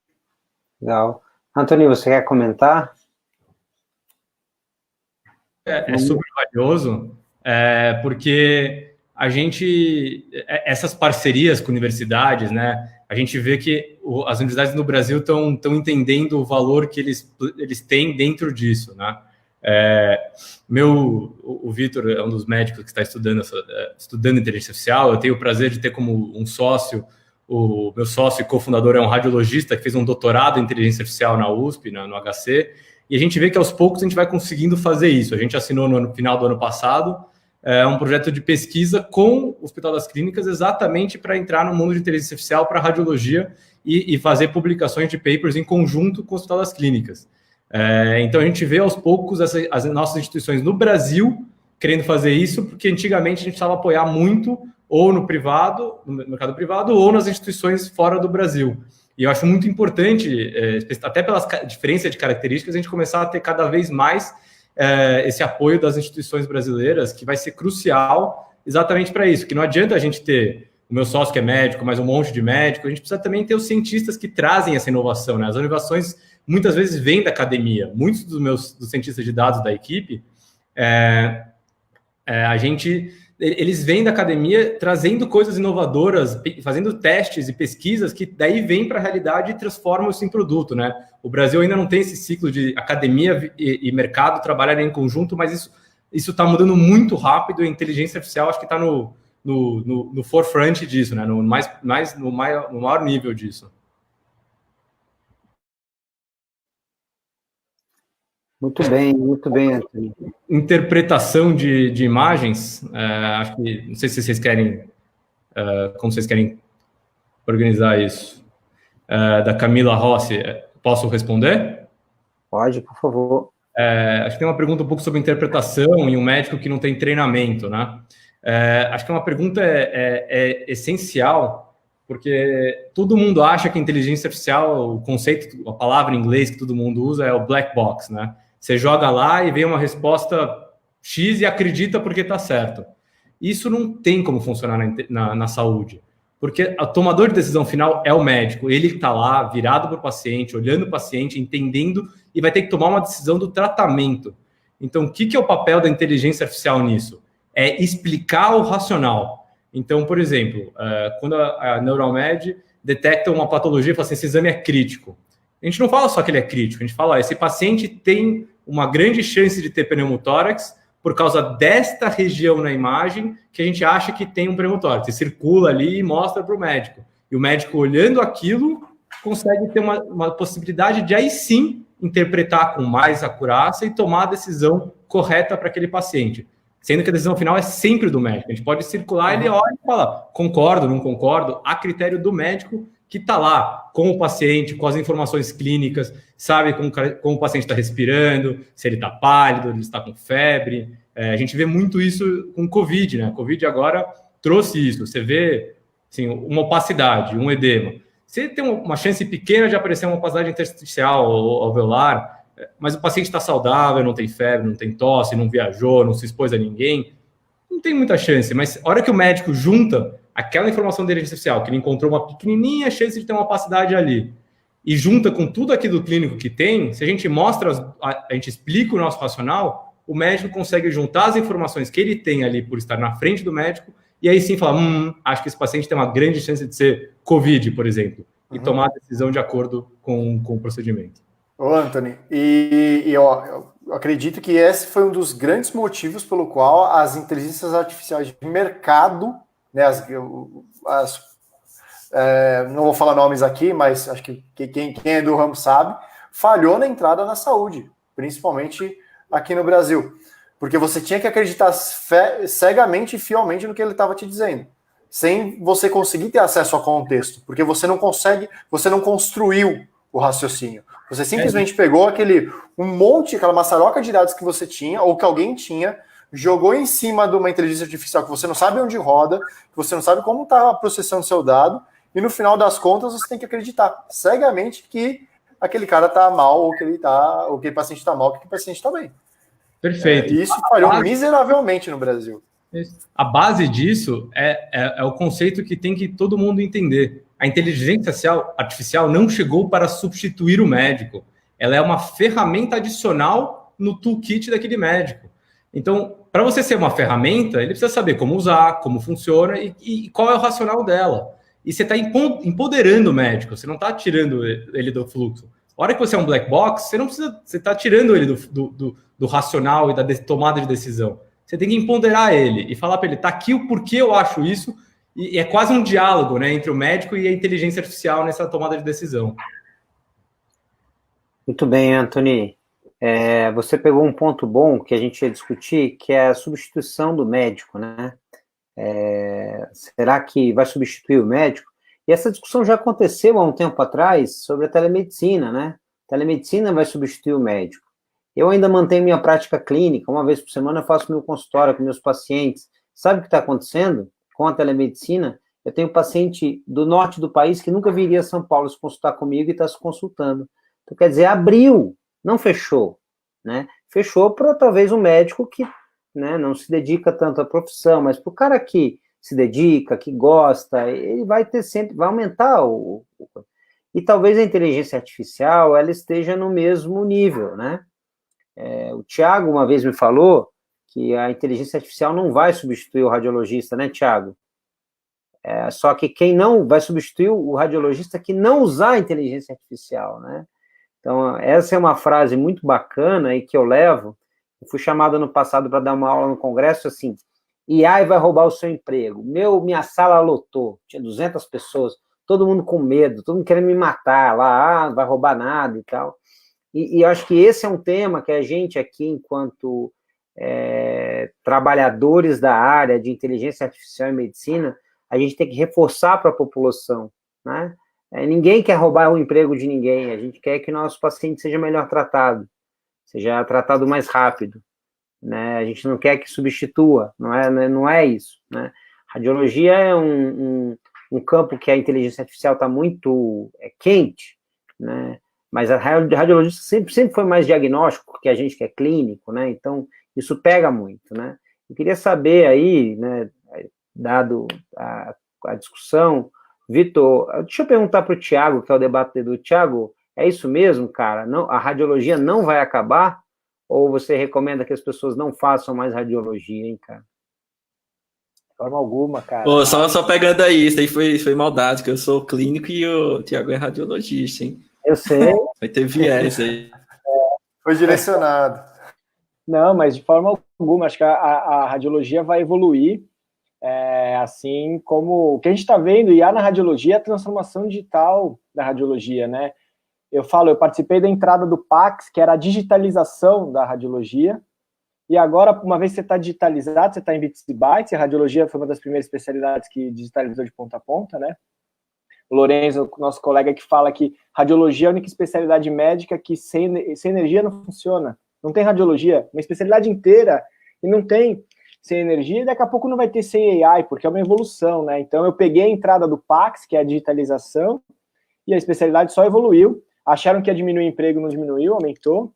Legal. Antônio, você quer comentar? É super valioso, porque essas parcerias com universidades, né, a gente vê que as universidades no Brasil estão entendendo o valor que eles têm dentro disso, né? O Vitor é um dos médicos que está estudando inteligência artificial. Eu tenho o prazer de ter como um sócio, o meu sócio e cofundador é um radiologista que fez um doutorado em inteligência artificial na USP, no HC, e a gente vê que aos poucos a gente vai conseguindo fazer isso. A gente assinou no final do ano passado um projeto de pesquisa com o Hospital das Clínicas exatamente para entrar no mundo de inteligência artificial para radiologia e fazer publicações de papers em conjunto com o Hospital das Clínicas. Então, a gente vê aos poucos as nossas instituições no Brasil querendo fazer isso, porque antigamente a gente precisava apoiar muito ou no privado, no mercado privado, ou nas instituições fora do Brasil. E eu acho muito importante, até pelas diferenças de características, a gente começar a ter cada vez mais esse apoio das instituições brasileiras, que vai ser crucial exatamente para isso, que não adianta a gente ter o meu sócio que é médico, mais um monte de médico, a gente precisa também ter os cientistas que trazem essa inovação, né? As inovações muitas vezes vêm da academia. Muitos dos cientistas de dados da equipe, eles vêm da academia trazendo coisas inovadoras, fazendo testes e pesquisas que daí vêm para a realidade e transformam isso em produto, né? O Brasil ainda não tem esse ciclo de academia e mercado trabalharem em conjunto, mas isso está mudando muito rápido, e a inteligência artificial acho que está no forefront disso, né? No maior nível disso. Muito bem, Antônio. Interpretação de imagens, acho que, não sei se vocês querem, como vocês querem organizar isso. Da Camila Rossi, posso responder? Pode, por favor. Acho que tem uma pergunta um pouco sobre interpretação e um médico que não tem treinamento, né? Acho que uma pergunta é essencial, porque todo mundo acha que a inteligência artificial, o conceito, a palavra em inglês que todo mundo usa é o black box, né? Você joga lá e vem uma resposta X e acredita porque está certo. Isso não tem como funcionar na saúde, porque o tomador de decisão final é o médico. Ele está lá, virado para o paciente, olhando o paciente, entendendo, e vai ter que tomar uma decisão do tratamento. Então, o que é o papel da inteligência artificial nisso? É explicar o racional. Então, por exemplo, quando a Neuralmed detecta uma patologia e fala assim, esse exame é crítico. A gente não fala só que ele é crítico, a gente fala, esse paciente tem uma grande chance de ter pneumotórax por causa desta região na imagem que a gente acha que tem um pneumotórax. Você circula ali e mostra para o médico. E o médico, olhando aquilo, consegue ter uma possibilidade de, aí sim, interpretar com mais acurácia e tomar a decisão correta para aquele paciente. Sendo que a decisão final é sempre do médico. A gente pode circular, ele olha e fala, concordo, não concordo, a critério do médico que está lá com o paciente, com as informações clínicas, sabe como o paciente está respirando, se ele está pálido, ele está com febre. A gente vê muito isso com o Covid, né? A Covid agora trouxe isso. Você vê assim, uma opacidade, um edema. Você tem uma chance pequena de aparecer uma opacidade intersticial ou alveolar, mas o paciente está saudável, não tem febre, não tem tosse, não viajou, não se expôs a ninguém, não tem muita chance. Mas a hora que o médico junta aquela informação da inteligência artificial, que ele encontrou uma pequenininha chance de ter uma opacidade ali, e junta com tudo aquilo clínico que tem, se a gente mostra, a gente explica o nosso racional, o médico consegue juntar as informações que ele tem ali por estar na frente do médico, e aí sim falar, acho que esse paciente tem uma grande chance de ser Covid, por exemplo, e tomar a decisão de acordo com o procedimento. Ô, Anthony, eu acredito que esse foi um dos grandes motivos pelo qual as inteligências artificiais de mercado, né, não vou falar nomes aqui, mas acho que quem é do ramo sabe, falhou na entrada na saúde, principalmente aqui no Brasil. Porque você tinha que acreditar cegamente e fielmente no que ele estava te dizendo, sem você conseguir ter acesso ao contexto, porque você não construiu o raciocínio. Você simplesmente pegou aquela maçaroca de dados que você tinha, ou que alguém tinha, jogou em cima de uma inteligência artificial que você não sabe onde roda, que você não sabe como está processando seu dado, e no final das contas você tem que acreditar cegamente que aquele cara está mal, ou que aquele paciente está mal, ou que aquele paciente está bem. Perfeito. E isso falhou miseravelmente no Brasil. A base disso é o conceito que tem que todo mundo entender. A inteligência artificial não chegou para substituir o médico. Ela é uma ferramenta adicional no toolkit daquele médico. Então, para você ser uma ferramenta, ele precisa saber como usar, como funciona e qual é o racional dela. E você está empoderando o médico, você não está tirando ele do fluxo. A hora que você é um black box, você está tirando ele do racional e da tomada de decisão. Você tem que empoderar ele e falar para ele, tá aqui o porquê eu acho isso, e é quase um diálogo, né, entre o médico e a inteligência artificial nessa tomada de decisão. Muito bem, Anthony. Você pegou um ponto bom que a gente ia discutir, que é a substituição do médico, né? Será que vai substituir o médico? E essa discussão já aconteceu há um tempo atrás sobre a telemedicina, né? A telemedicina vai substituir o médico. Eu ainda mantenho minha prática clínica, uma vez por semana eu faço meu consultório com meus pacientes. Sabe o que está acontecendo com a telemedicina? Eu tenho paciente do norte do país que nunca viria a São Paulo se consultar comigo e está se consultando. Então, quer dizer, abriu, não fechou, né? Fechou para talvez um médico que, né, não se dedica tanto à profissão, mas para o cara que se dedica, que gosta, ele vai ter sempre, vai aumentar e talvez a inteligência artificial, ela esteja no mesmo nível, né? O Thiago uma vez me falou que a inteligência artificial não vai substituir o radiologista, né, Thiago? Só que quem não vai substituir o radiologista que não usar a inteligência artificial, né? Então, essa é uma frase muito bacana e que eu levo. Eu fui chamado ano passado para dar uma aula no congresso, assim, AI vai roubar o seu emprego. Minha sala lotou, tinha 200 pessoas, todo mundo com medo, todo mundo querendo me matar lá, não vai roubar nada e tal. E eu acho que esse é um tema que a gente aqui, enquanto trabalhadores da área de inteligência artificial e medicina, a gente tem que reforçar para a população, né? Ninguém quer roubar o emprego de ninguém, a gente quer que o nosso paciente seja melhor tratado. seja tratado mais rápido, né? A gente não quer que substitua, não é isso, né? Radiologia é um campo que a inteligência artificial está muito quente, né? Mas a radiologista sempre foi mais diagnóstico que a gente que é clínico, né? Então, isso pega muito, né? Eu queria saber aí, né, dado a discussão, Vitor, deixa eu perguntar para o Thiago, que é o debatedor. Thiago, é isso mesmo, cara? Não, a radiologia não vai acabar? Ou você recomenda que as pessoas não façam mais radiologia, hein, cara? De forma alguma, cara. Pô, só pegando aí, isso aí foi maldade, que eu sou clínico e o Thiago é radiologista, hein? Eu sei. Vai ter viés aí. Foi direcionado. Não, mas de forma alguma, acho que a radiologia vai evoluir, assim como o que a gente está vendo, e há na radiologia a transformação digital da radiologia, né? Eu participei da entrada do PACS, que era a digitalização da radiologia, e agora, uma vez que você está digitalizado, você está em bits e bytes, a radiologia foi uma das primeiras especialidades que digitalizou de ponta a ponta, né? O Lorenzo, nosso colega, que fala que radiologia é a única especialidade médica que sem energia não funciona. Não tem radiologia, uma especialidade inteira, e não tem sem energia, e daqui a pouco não vai ter sem AI, porque é uma evolução, né? Então, eu peguei a entrada do PACS, que é a digitalização, e a especialidade só evoluiu. Acharam que ia diminuir o emprego, não diminuiu, aumentou.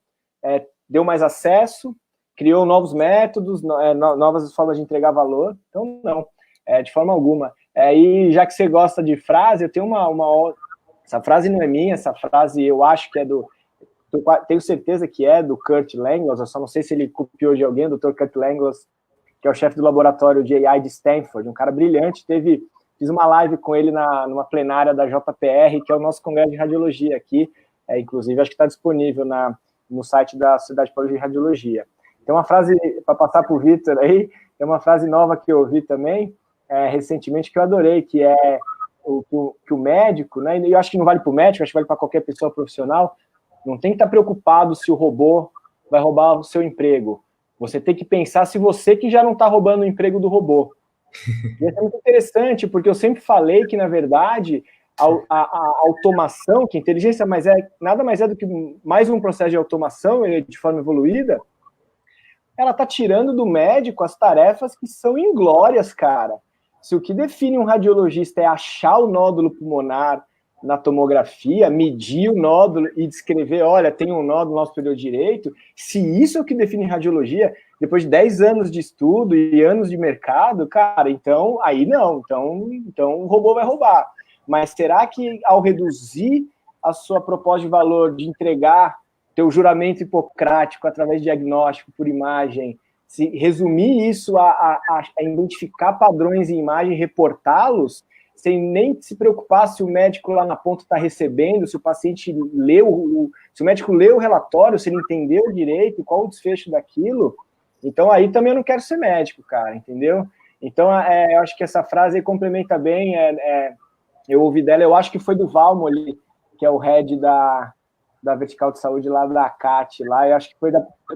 Deu mais acesso, criou novos métodos, novas formas de entregar valor. Então, não, de forma alguma. E já que você gosta de frase, eu tenho uma essa frase não é minha, essa frase eu acho que é tenho certeza que é do Kurt Langlais, eu só não sei se ele copiou de alguém, o Dr. Kurt Langlais, que é o chefe do laboratório de AI de Stanford, um cara brilhante. Fiz uma live com ele numa plenária da JPR, que é o nosso congresso de radiologia aqui, inclusive acho que está disponível no site da Sociedade Paulista de Radiologia. Tem uma frase, para passar para o Vitor aí, é uma frase nova que eu ouvi também, recentemente, que eu adorei, que é que o médico, né, e eu acho que não vale para o médico, acho que vale para qualquer pessoa profissional, não tem que estar preocupado se o robô vai roubar o seu emprego. Você tem que pensar se você que já não está roubando o emprego do robô. E isso é muito interessante, porque eu sempre falei que, na verdade, a automação, que a inteligência nada mais é do que mais um processo de automação de forma evoluída, ela está tirando do médico as tarefas que são inglórias, cara. Se o que define um radiologista é achar o nódulo pulmonar na tomografia, medir o nódulo e descrever, olha, tem um nódulo no nosso superior direito, se isso é o que define radiologia, depois de 10 anos de estudo e anos de mercado, cara, então, aí não, então o robô vai roubar. Mas será que ao reduzir a sua proposta de valor de entregar teu juramento hipocrático através de diagnóstico por imagem, se resumir isso a identificar padrões em imagem e reportá-los, sem nem se preocupar se o médico lá na ponta está recebendo, se o paciente se o médico leu o relatório, se ele entendeu direito, qual o desfecho daquilo, então aí também eu não quero ser médico, cara, entendeu? Então, eu acho que essa frase complementa bem, eu ouvi dela, eu acho que foi do Valmo ali, que é o head da Vertical de Saúde lá da CAT, lá, eu acho que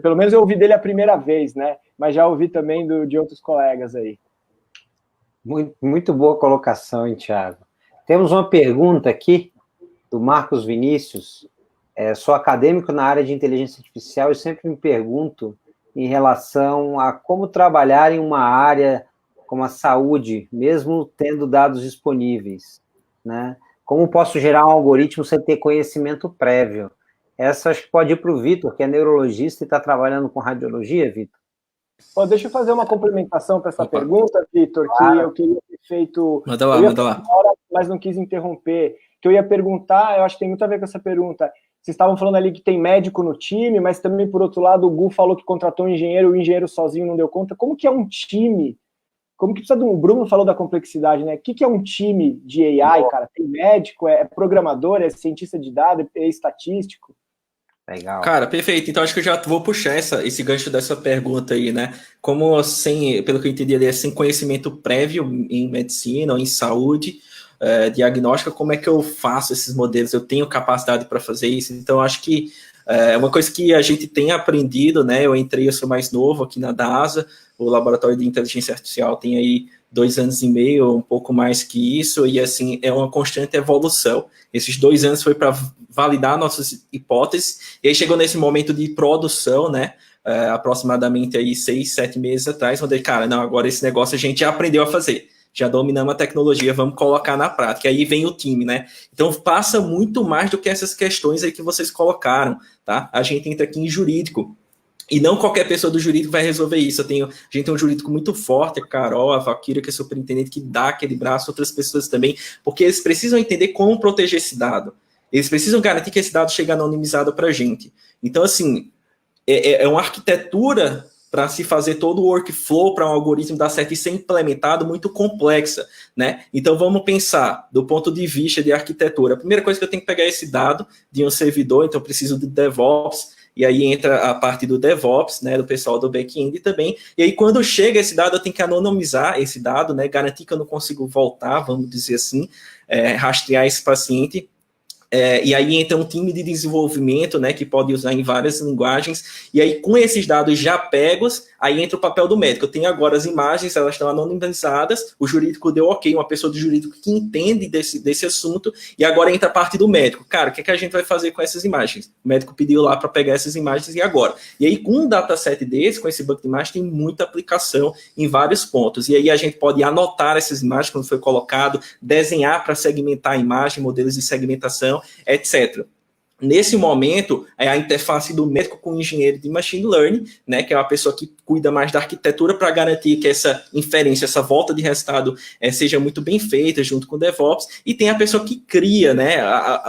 pelo menos eu ouvi dele a primeira vez, né, mas já ouvi também de outros colegas aí. Muito, muito boa colocação, hein, Thiago. Temos uma pergunta aqui do Marcos Vinícius. Sou acadêmico na área de inteligência artificial e sempre me pergunto em relação a como trabalhar em uma área como a saúde, mesmo tendo dados disponíveis, né? Como posso gerar um algoritmo sem ter conhecimento prévio? Essa acho que pode ir para o Vitor, que é neurologista e está trabalhando com radiologia, Vitor. Deixa eu fazer uma complementação para essa pergunta, Vitor, que eu queria ter feito... Manda lá. Mas não quis interromper. Que eu ia perguntar, eu acho que tem muito a ver com essa pergunta. Vocês estavam falando ali que tem médico no time, mas também, por outro lado, o Gu falou que contratou um engenheiro, o engenheiro sozinho não deu conta. Como que é um time? Como que precisa o Bruno falou da complexidade, né? O que é um time de AI, cara? Tem médico, é programador, é cientista de dados, é estatístico? Legal. Cara, perfeito. Então, acho que eu já vou puxar esse gancho dessa pergunta aí, né? Como, pelo que eu entendi ali, sem conhecimento prévio em medicina ou em saúde, diagnóstica, como é que eu faço esses modelos? Eu tenho capacidade para fazer isso? Então, acho que é uma coisa que a gente tem aprendido, né? Eu sou mais novo aqui na DASA, o Laboratório de Inteligência Artificial tem aí 2 anos e meio, um pouco mais que isso, e assim, é uma constante evolução. Esses 2 anos foi para validar nossas hipóteses, e aí chegou nesse momento de produção, né, aproximadamente aí 6, 7 meses atrás, onde, cara, não, agora esse negócio a gente já aprendeu a fazer, já dominamos a tecnologia, vamos colocar na prática, aí vem o time, né, então passa muito mais do que essas questões aí que vocês colocaram, tá, a gente entra aqui em jurídico, e não qualquer pessoa do jurídico vai resolver isso. A gente tem um jurídico muito forte, a Carol, a Valquíria, que é superintendente, que dá aquele braço, outras pessoas também, porque eles precisam entender como proteger esse dado. Eles precisam garantir que esse dado chegue anonimizado para a gente. Então, assim, é uma arquitetura para se fazer todo o workflow para um algoritmo dar certo e ser implementado muito complexa, né? Então, vamos pensar do ponto de vista de arquitetura. A primeira coisa que eu tenho que pegar é esse dado de um servidor, então eu preciso de DevOps, e aí entra a parte do DevOps, né, do pessoal do back-end também, e aí quando chega esse dado, eu tenho que anonimizar esse dado, né, garantir que eu não consigo voltar, vamos dizer assim, rastrear esse paciente, e aí entra um time de desenvolvimento, né, que pode usar em várias linguagens, e aí com esses dados já pegos, aí entra o papel do médico. Eu tenho agora as imagens, elas estão anonimizadas, o jurídico deu ok, uma pessoa do jurídico que entende desse assunto, e agora entra a parte do médico. Cara, o que a gente vai fazer com essas imagens? O médico pediu lá para pegar essas imagens, e agora? E aí com um dataset desse, com esse banco de imagens, tem muita aplicação em vários pontos, e aí a gente pode anotar essas imagens quando foi colocado, desenhar para segmentar a imagem, modelos de segmentação, etc. Nesse momento, é a interface do médico com o engenheiro de machine learning, né, que é uma pessoa que cuida mais da arquitetura para garantir que essa inferência, essa volta de resultado seja muito bem feita junto com o DevOps, e tem a pessoa que cria, né,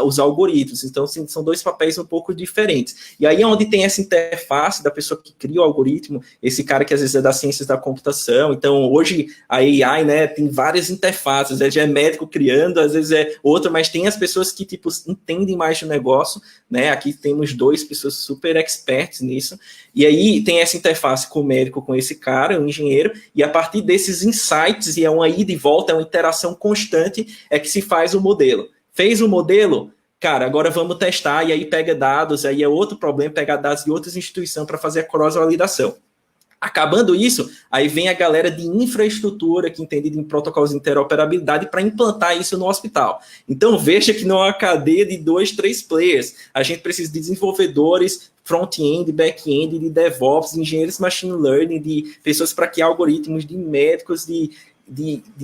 os algoritmos. Então, assim, são 2 papéis um pouco diferentes. E aí é onde tem essa interface da pessoa que cria o algoritmo, esse cara que às vezes é das ciências da computação. Então, hoje a AI, né, tem várias interfaces, já é médico criando, às vezes é outra, mas tem as pessoas que, tipo, entendem mais do negócio, né? Aqui temos 2 pessoas super experts nisso, e aí tem essa interface com o médico, com esse cara, o engenheiro, e a partir desses insights, e é uma ida e volta, é uma interação constante, é que se faz o modelo. Fez o modelo, cara, agora vamos testar, e aí pega dados, aí é outro problema, pegar dados de outras instituições para fazer a cross-validação. Acabando isso, aí vem a galera de infraestrutura que entende em protocolos de interoperabilidade para implantar isso no hospital. Então, veja que não é uma cadeia de 2, 3 players. A gente precisa de desenvolvedores, front-end, back-end, de DevOps, de engenheiros de machine learning, de pessoas para criar algoritmos, de médicos, de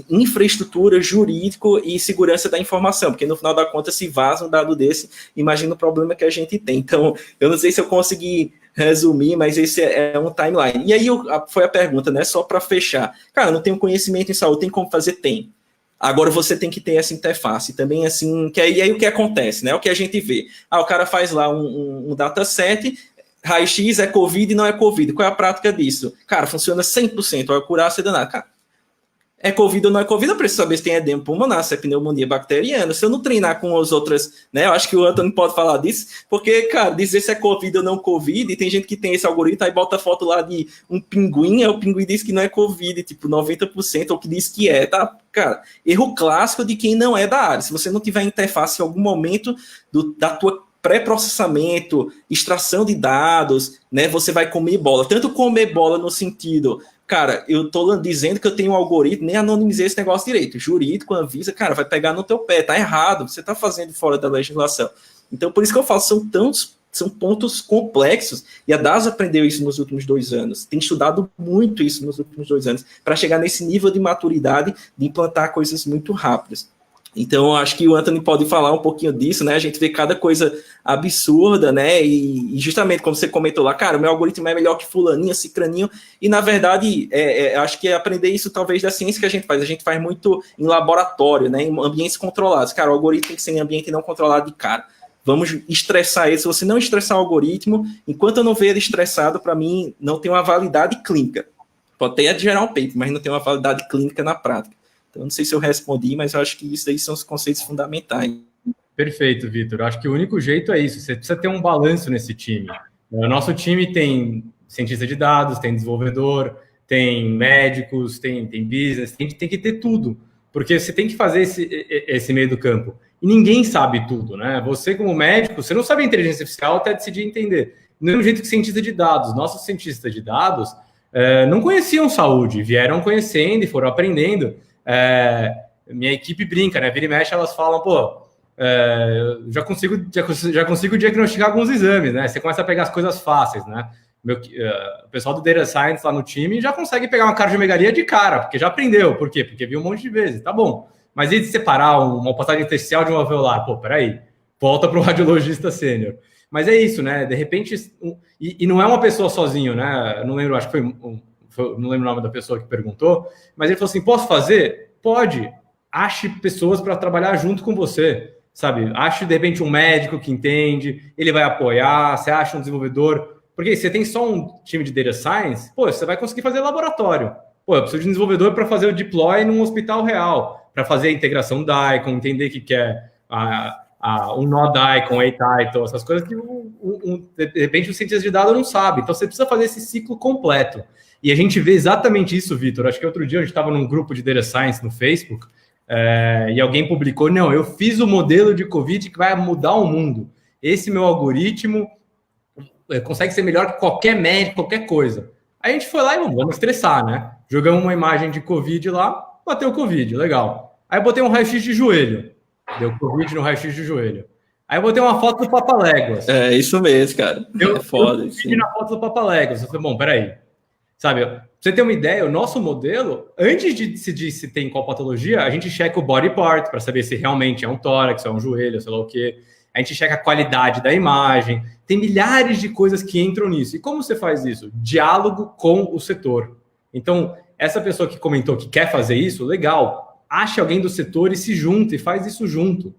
infraestrutura, jurídico e segurança da informação, porque no final da conta, se vaza um dado desse, imagina o problema que a gente tem. Então, eu não sei se eu consegui resumir, mas esse é um timeline. E aí foi a pergunta, né? Só para fechar. Cara, eu não tenho conhecimento em saúde, tem como fazer? Tem. Agora você tem que ter essa interface também, assim, que aí o que acontece, né? O que a gente vê. O cara faz lá um dataset, raio-x é Covid e não é Covid. Qual é a prática disso? Cara, funciona 100%, vai curar, você danado. Cara, é Covid ou não é Covid? Eu preciso saber se tem edema pulmonar, se é pneumonia bacteriana. Se eu não treinar com as outras, né? Eu acho que o Antônio pode falar disso, porque, cara, dizer se é Covid ou não Covid, e tem gente que tem esse algoritmo, aí bota foto lá de um pinguim, o pinguim diz que não é Covid, tipo 90%, ou que diz que é, tá? Cara, erro clássico de quem não é da área. Se você não tiver interface em algum momento da tua pré-processamento, extração de dados, né? Você vai comer bola. Tanto comer bola no sentido... Cara, eu tô dizendo que eu tenho um algoritmo, nem anonimizei esse negócio direito. Jurídico, Anvisa, cara, vai pegar no teu pé, tá errado, você tá fazendo fora da legislação. Então, por isso que eu falo, são pontos complexos, e a DASA aprendeu isso nos últimos 2 anos, tem estudado muito isso nos últimos 2 anos, para chegar nesse nível de maturidade de implantar coisas muito rápidas. Então, eu acho que o Anthony pode falar um pouquinho disso, né? A gente vê cada coisa absurda, né? E justamente como você comentou lá, cara, o meu algoritmo é melhor que fulaninho, cicraninho, e na verdade, acho que aprender isso talvez da ciência que a gente faz muito em laboratório, né? Em ambientes controlados. Cara, o algoritmo tem que ser em ambiente não controlado de cara. Vamos estressar ele. Se você não estressar o algoritmo, enquanto eu não ver ele estressado, para mim, não tem uma validade clínica. Pode até gerar um paper, mas não tem uma validade clínica na prática. Então, não sei se eu respondi, mas eu acho que isso aí são os conceitos fundamentais. Perfeito, Vitor. Acho que o único jeito é isso. Você precisa ter um balanço nesse time. O nosso time tem cientista de dados, tem desenvolvedor, tem médicos, tem business, tem que ter tudo. Porque você tem que fazer esse meio do campo. E ninguém sabe tudo, né? Você, como médico, você não sabe a inteligência artificial até decidir entender. Do mesmo jeito que cientista de dados. Nosso cientista de dados, não conheciam saúde, vieram conhecendo e foram aprendendo. Minha equipe brinca, né? Vira e mexe, elas falam, pô, já consigo diagnosticar alguns exames, né? Você começa a pegar as coisas fáceis, né? O pessoal do Data Science lá no time já consegue pegar uma cardiomegalia de cara, porque já aprendeu. Por quê? Porque viu um monte de vezes, tá bom. Mas e de separar uma passagem intersticial de um alveolar? Pô, peraí, volta para o radiologista sênior. Mas é isso, né? De repente, e não é uma pessoa sozinho, né? Eu não lembro, acho que não lembro o nome da pessoa que perguntou, mas ele falou assim: posso fazer? Pode. Ache pessoas para trabalhar junto com você, sabe? Ache, de repente, um médico que entende, ele vai apoiar, você acha um desenvolvedor. Porque se você tem só um time de Data Science, pô, você vai conseguir fazer laboratório. Pô, eu preciso de um desenvolvedor para fazer o deploy num hospital real, para fazer a integração DICOM, entender o que é um nó DICOM, A-Title, essas coisas que, de repente, o cientista de dados não sabe. Então, você precisa fazer esse ciclo completo. E a gente vê exatamente isso, Vitor. Acho que outro dia a gente estava num grupo de Data Science no Facebook, e alguém publicou, não, eu fiz o modelo de COVID que vai mudar o mundo. Esse meu algoritmo consegue ser melhor que qualquer médico, qualquer coisa. Aí a gente foi lá e vamos estressar, né? Jogamos uma imagem de COVID lá, bateu Covid, legal. Aí eu botei um raio-x de joelho, deu Covid no raio-x de joelho. Aí eu botei uma foto do Papaléguas. É isso mesmo, cara. É foda. Eu na foto do Papaléguas. Eu falei, bom, peraí. Sabe, pra você ter uma ideia, o nosso modelo, antes de decidir se tem qual patologia, a gente checa o body part para saber se realmente é um tórax, é um joelho, sei lá o quê. A gente checa a qualidade da imagem. Tem milhares de coisas que entram nisso. E como você faz isso? Diálogo com o setor. Então, essa pessoa que comentou que quer fazer isso, legal. Ache alguém do setor e se junta e faz isso junto.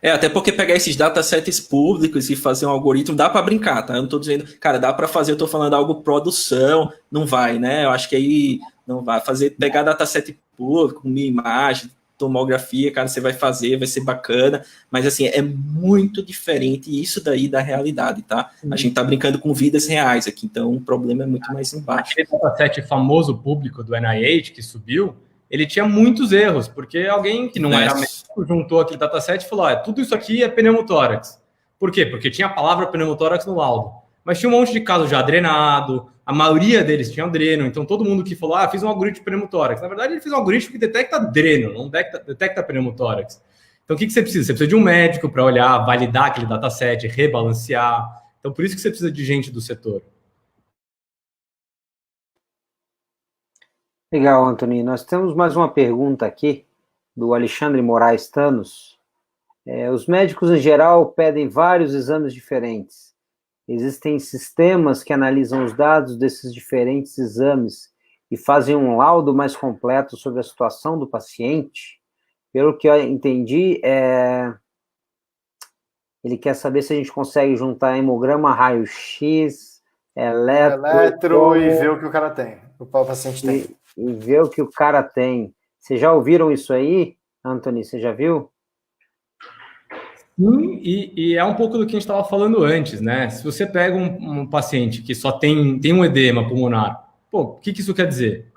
Até porque pegar esses datasets públicos e fazer um algoritmo, dá para brincar, tá? Eu não estou dizendo, cara, dá para fazer, eu estou falando algo produção, não vai, né? Eu acho que aí não vai pegar dataset público, com minha imagem, tomografia, cara, você vai fazer, vai ser bacana, mas assim, é muito diferente isso daí da realidade, tá? A gente tá brincando com vidas reais aqui, então o problema é muito mais embaixo. Aquele dataset famoso público do NIH que subiu, ele tinha muitos erros, porque alguém que não era médico juntou aquele dataset e falou, tudo isso aqui é pneumotórax. Por quê? Porque tinha a palavra pneumotórax no laudo. Mas tinha um monte de casos já drenado, a maioria deles tinha dreno, então todo mundo que falou, fiz um algoritmo de pneumotórax. Na verdade, ele fez um algoritmo que detecta dreno, não detecta pneumotórax. Então, o que você precisa? Você precisa de um médico para olhar, validar aquele dataset, rebalancear. Então, por isso que você precisa de gente do setor. Legal, Anthony. Nós temos mais uma pergunta aqui, do Alexandre Moraes Thanos. Os médicos, em geral, pedem vários exames diferentes. Existem sistemas que analisam os dados desses diferentes exames e fazem um laudo mais completo sobre a situação do paciente? Pelo que eu entendi, ele quer saber se a gente consegue juntar hemograma, raio-x, eletro e ver o que o cara tem, o paciente tem. E ver o que o cara tem. Vocês já ouviram isso aí, Anthony? Você já viu? Sim, e é um pouco do que a gente estava falando antes, né? Se você pega um paciente que só tem um edema pulmonar, o que isso quer dizer?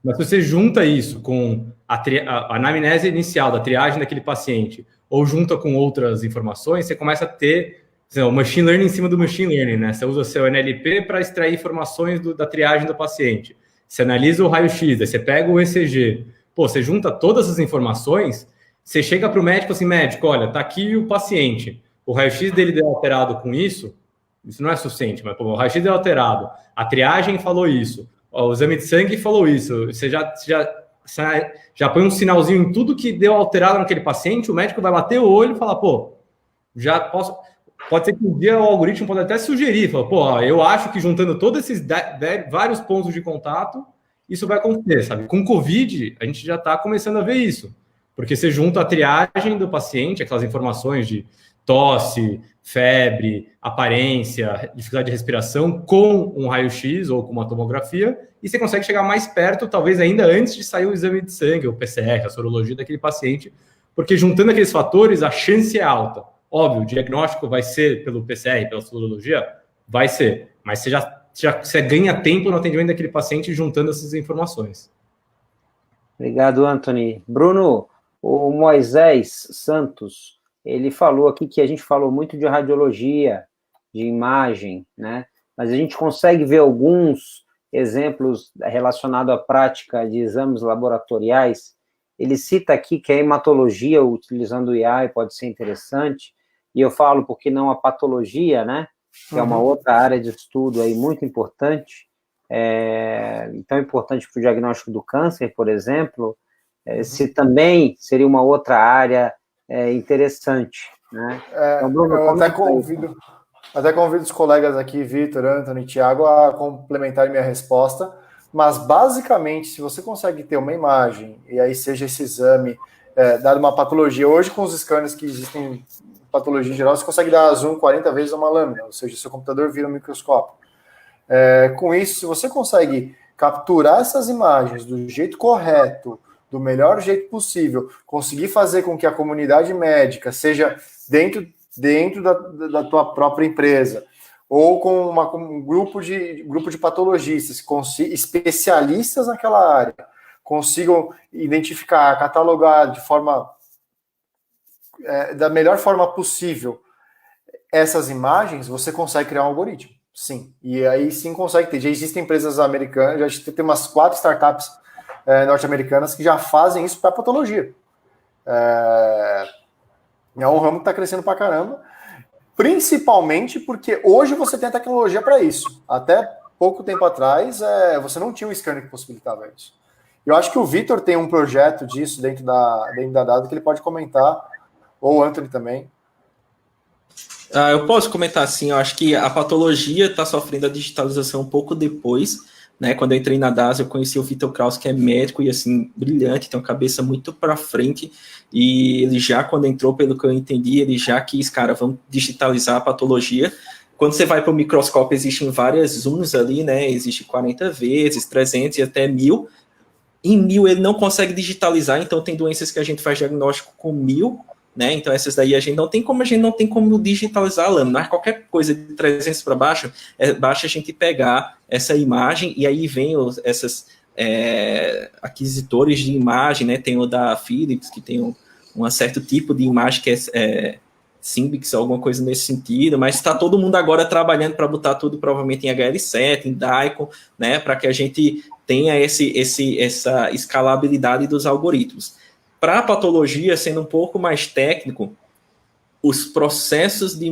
Mas se você junta isso com a anamnese inicial da triagem daquele paciente, ou junta com outras informações, você começa a ter o machine learning em cima do machine learning, né? Você usa seu NLP para extrair informações da triagem do paciente. Você analisa o raio-x, você pega o ECG. Você junta todas as informações, você chega para o médico assim, médico, olha, tá aqui o paciente, o raio-x dele deu alterado com isso não é suficiente, mas o raio-x deu alterado, a triagem falou isso, o exame de sangue falou isso, você já põe um sinalzinho em tudo que deu alterado naquele paciente, o médico vai bater o olho e falar, já posso... Pode ser que um dia o algoritmo pode até sugerir, falar, eu acho que juntando todos esses vários pontos de contato, isso vai acontecer, sabe? Com Covid, a gente já está começando a ver isso, porque você junta a triagem do paciente, aquelas informações de tosse, febre, aparência, dificuldade de respiração, com um raio-x ou com uma tomografia, e você consegue chegar mais perto, talvez ainda antes de sair o exame de sangue, o PCR, a sorologia daquele paciente, porque juntando aqueles fatores, a chance é alta. Óbvio, o diagnóstico vai ser pelo PCR, pela sorologia? Vai ser, mas você ganha tempo no atendimento daquele paciente juntando essas informações. Obrigado, Anthony. Bruno, o Moisés Santos, ele falou aqui que a gente falou muito de radiologia, de imagem, né? mas a gente consegue ver alguns exemplos relacionados à prática de exames laboratoriais. Ele cita aqui que a hematologia, utilizando o AI, pode ser interessante, e eu falo porque não a patologia, né, que é uma outra área de estudo aí muito importante, então importante para o diagnóstico do câncer, por exemplo, se também seria uma outra área interessante, né? Então, Bruno, eu até convido os colegas aqui, Vitor, Anthony, Thiago, a complementarem minha resposta, mas basicamente, se você consegue ter uma imagem, e aí seja esse exame, dado uma patologia, hoje com os scanners que existem em patologia em geral, você consegue dar zoom 40 vezes a uma lâmina, ou seja, seu computador vira um microscópio. Com isso, se você consegue capturar essas imagens do jeito correto, do melhor jeito possível, conseguir fazer com que a comunidade médica seja dentro da tua própria empresa, ou com um grupo de patologistas, especialistas naquela área, consigam identificar, catalogar de forma da melhor forma possível essas imagens, você consegue criar um algoritmo. Sim. E aí sim consegue ter. Já existem empresas americanas, já tem umas 4 startups norte-americanas que já fazem isso para patologia. É um ramo que está crescendo para caramba, principalmente porque hoje você tem a tecnologia para isso. Até pouco tempo atrás, você não tinha um scanner que possibilitava isso. Eu acho que o Vitor tem um projeto disso dentro da Dado que ele pode comentar, ou o Anthony também. Eu posso comentar assim, eu acho que a patologia está sofrendo a digitalização um pouco depois, né? Quando eu entrei na DAS, eu conheci o Vitor Kraus, que é médico e assim, brilhante, tem uma cabeça muito para frente, e ele já, quando entrou, pelo que eu entendi, ele já quis, cara, vamos digitalizar a patologia. Quando você vai para o microscópio, existem várias zooms ali, né? Existe 40 vezes, 300 e até 1000. Em 1000 ele não consegue digitalizar, então tem doenças que a gente faz diagnóstico com 1000, né? Então essas daí a gente não tem como digitalizar a lâmina. Mas qualquer coisa de 300 para baixo, basta a gente pegar essa imagem e aí vem essas aquisitores de imagem, né? Tem o da Philips, que tem um certo tipo de imagem que é Symbix, alguma coisa nesse sentido, mas está todo mundo agora trabalhando para botar tudo provavelmente em HL7, em DICOM, né? Para que a gente tenha essa escalabilidade dos algoritmos. Para a patologia, sendo um pouco mais técnico, os processos de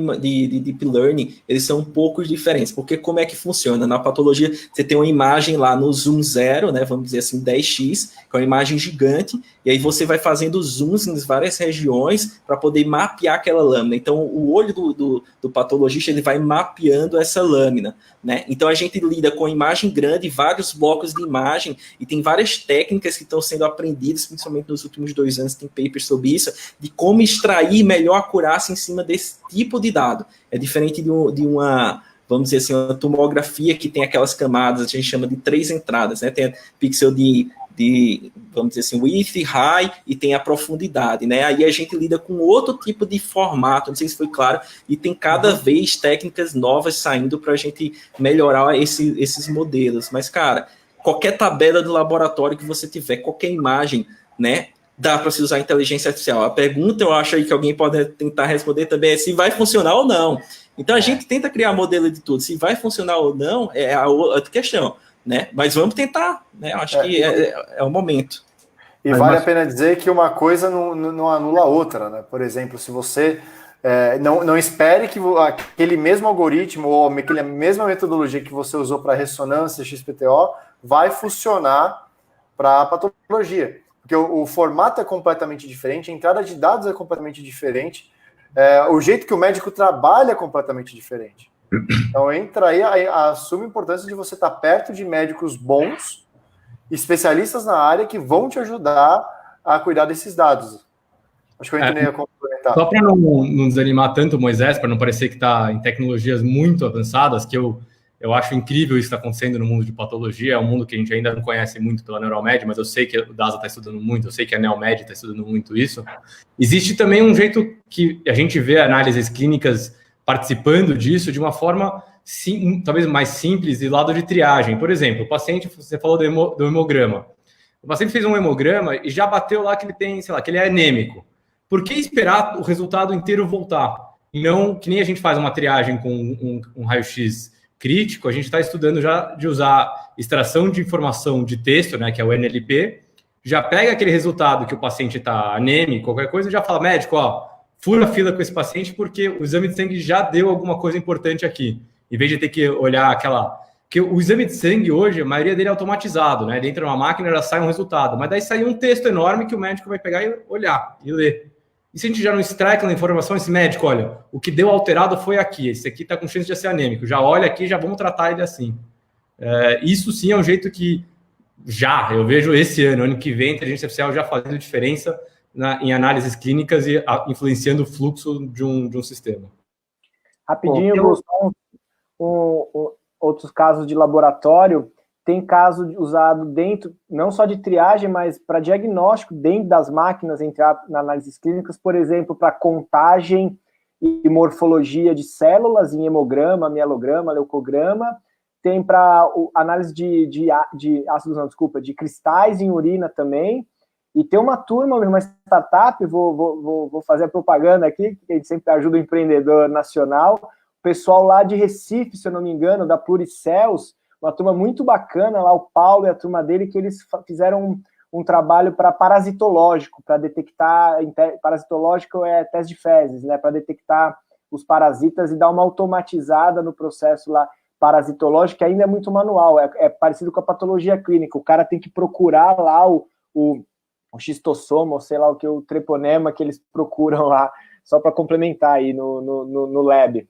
Deep Learning, eles são um pouco diferentes, porque como é que funciona? Na patologia, você tem uma imagem lá no zoom 0, né, vamos dizer assim, 10x, que é uma imagem gigante, e aí você vai fazendo zooms em várias regiões para poder mapear aquela lâmina. Então, o olho do patologista, ele vai mapeando essa lâmina, né? Então, a gente lida com imagem grande, vários blocos de imagem, e tem várias técnicas que estão sendo aprendidas, principalmente nos últimos 2 anos, tem papers sobre isso, de como extrair melhor acurácia em cima desse tipo de dado. É diferente de uma, vamos dizer assim, uma tomografia que tem aquelas camadas, a gente chama de 3 entradas, né? Tem pixel de vamos dizer assim, width, high, e tem a profundidade, né? Aí a gente lida com outro tipo de formato, não sei se foi claro, e tem cada vez técnicas novas saindo para a gente melhorar esses modelos. Mas, cara, qualquer tabela do laboratório que você tiver, qualquer imagem, né? Dá para se usar inteligência artificial. A pergunta, eu acho aí que alguém pode tentar responder também, é se vai funcionar ou não. Então, a gente tenta criar modelo de tudo. Se vai funcionar ou não, é a outra questão, né? Mas vamos tentar, né? Eu acho que é o momento. E vale a pena dizer que uma coisa não anula a outra, né? Por exemplo, se você não espere que aquele mesmo algoritmo ou aquela mesma metodologia que você usou para ressonância XPTO vai funcionar para a patologia. Porque o formato é completamente diferente, a entrada de dados é completamente diferente, o jeito que o médico trabalha é completamente diferente. Então entra aí a suma importância de você estar perto de médicos bons, especialistas na área, que vão te ajudar a cuidar desses dados. Acho que eu entendi a complementar. Só para não desanimar tanto o Moisés, para não parecer que está em tecnologias muito avançadas, que eu acho incrível isso que está acontecendo no mundo de patologia, é um mundo que a gente ainda não conhece muito pela Neuromed, mas eu sei que o DASA está estudando muito, eu sei que a Neomed está estudando muito isso. Existe também um jeito que a gente vê análises clínicas participando disso de uma forma talvez mais simples e lado de triagem. Por exemplo, o paciente, você falou do hemograma. O paciente fez um hemograma e já bateu lá que ele tem, sei lá, que ele é anêmico. Por que esperar o resultado inteiro voltar? E não que nem a gente faz uma triagem com um raio-x crítico, a gente está estudando já de usar extração de informação de texto, né, que é o NLP, já pega aquele resultado que o paciente está anêmico, qualquer coisa, e já fala, médico, ó, fura a fila com esse paciente porque o exame de sangue já deu alguma coisa importante aqui. Em vez de ter que olhar aquela... Porque o exame de sangue hoje, a maioria dele é automatizado, né? Ele entra numa máquina, já sai um resultado. Mas daí sai um texto enorme que o médico vai pegar e olhar e ler. E se a gente já não extrai aquela informação, esse médico, olha, o que deu alterado foi aqui, esse aqui está com chance de ser anêmico. Já olha aqui, já vamos tratar ele assim. Isso sim é um jeito que eu vejo esse ano que vem, a inteligência artificial já fazendo diferença em análises clínicas e influenciando o fluxo de um sistema. Rapidinho, Gustavo, outros casos de laboratório, tem caso usado dentro, não só de triagem, mas para diagnóstico dentro das máquinas, na análises clínicas, por exemplo, para contagem e morfologia de células em hemograma, mielograma, leucograma, tem para análise de ácidos, não, desculpa, de cristais em urina também, e tem uma turma, uma startup, vou fazer a propaganda aqui, que a gente sempre ajuda o empreendedor nacional, o pessoal lá de Recife, se eu não me engano, da Pluricels, uma turma muito bacana, lá o Paulo e a turma dele, que eles fizeram um trabalho para parasitológico, para detectar, parasitológico é teste de fezes, né, para detectar os parasitas e dar uma automatizada no processo lá parasitológico, que ainda é muito manual, é parecido com a patologia clínica, o cara tem que procurar lá o xistossoma, ou sei lá o que, o treponema que eles procuram lá, só para complementar aí no lab.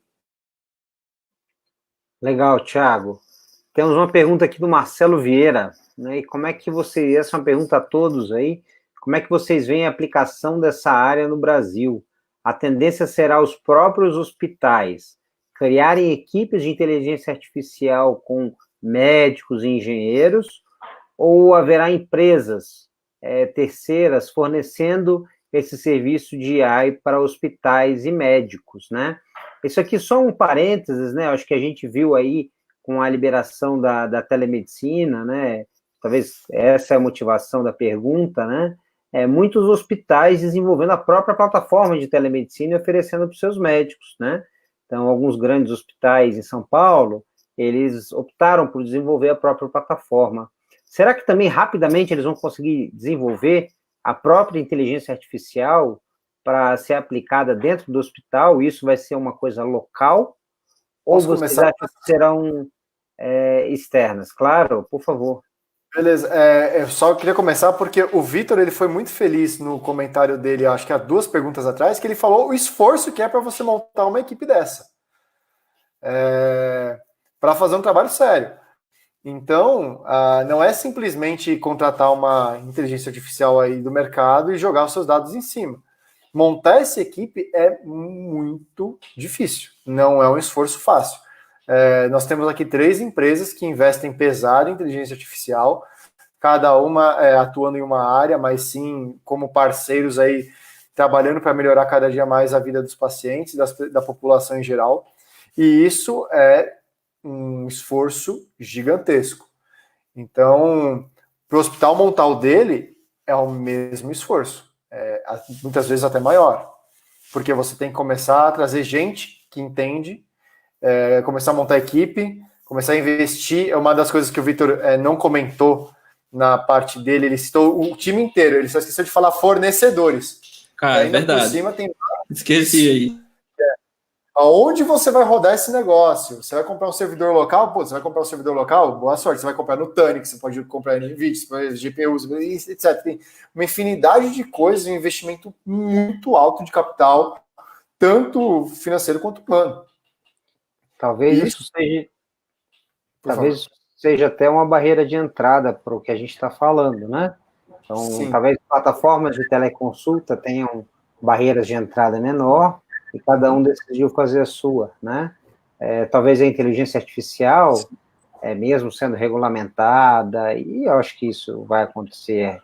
Legal, Thiago. Temos uma pergunta aqui do Marcelo Vieira, né? E como é que essa é uma pergunta a todos aí, como é que vocês veem a aplicação dessa área no Brasil? A tendência será os próprios hospitais criarem equipes de inteligência artificial com médicos e engenheiros, ou haverá empresas terceiras fornecendo esse serviço de AI para hospitais e médicos, né? Isso aqui só um parênteses, né? Acho que a gente viu aí com a liberação da telemedicina, né? Talvez essa é a motivação da pergunta, né? Muitos hospitais desenvolvendo a própria plataforma de telemedicina e oferecendo para os seus médicos, né? Então, alguns grandes hospitais em São Paulo, eles optaram por desenvolver a própria plataforma. Será que também rapidamente eles vão conseguir desenvolver a própria inteligência artificial para ser aplicada dentro do hospital? Isso vai ser uma coisa local? Ou vocês acham que serão externas? Claro, por favor. Beleza, eu só queria começar porque o Vitor, ele foi muito feliz no comentário dele, acho que há 2 perguntas atrás, que ele falou o esforço que é para você montar uma equipe dessa. Para fazer um trabalho sério. Então, não é simplesmente contratar uma inteligência artificial aí do mercado e jogar os seus dados em cima. Montar essa equipe é muito difícil, não é um esforço fácil. Nós temos aqui 3 empresas que investem pesado em inteligência artificial, cada uma atuando em uma área, mas sim como parceiros aí, trabalhando para melhorar cada dia mais a vida dos pacientes, da população em geral. E isso é um esforço gigantesco. Então, para o hospital montar o dele, é o mesmo esforço. Muitas vezes até maior. Porque você tem que começar a trazer gente que entende, começar a montar equipe, começar a investir. É uma das coisas que o Vitor não comentou na parte dele, ele citou o time inteiro, ele só esqueceu de falar fornecedores. Cara, é verdade. Por cima tem... Esqueci aí. Aonde você vai rodar esse negócio? Você vai comprar um servidor local? Pô, você vai comprar um servidor local? Boa sorte. Você vai comprar no Nutanix, você pode comprar em NVIDIA, GPUs, etc. Tem uma infinidade de coisas, um investimento muito alto de capital, tanto financeiro quanto humano. Talvez isso seja até uma barreira de entrada para o que a gente está falando, né? Então, sim, talvez plataformas de teleconsulta tenham barreiras de entrada menor, e cada um decidiu fazer a sua, né? Talvez a inteligência artificial, mesmo sendo regulamentada, e eu acho que isso vai acontecer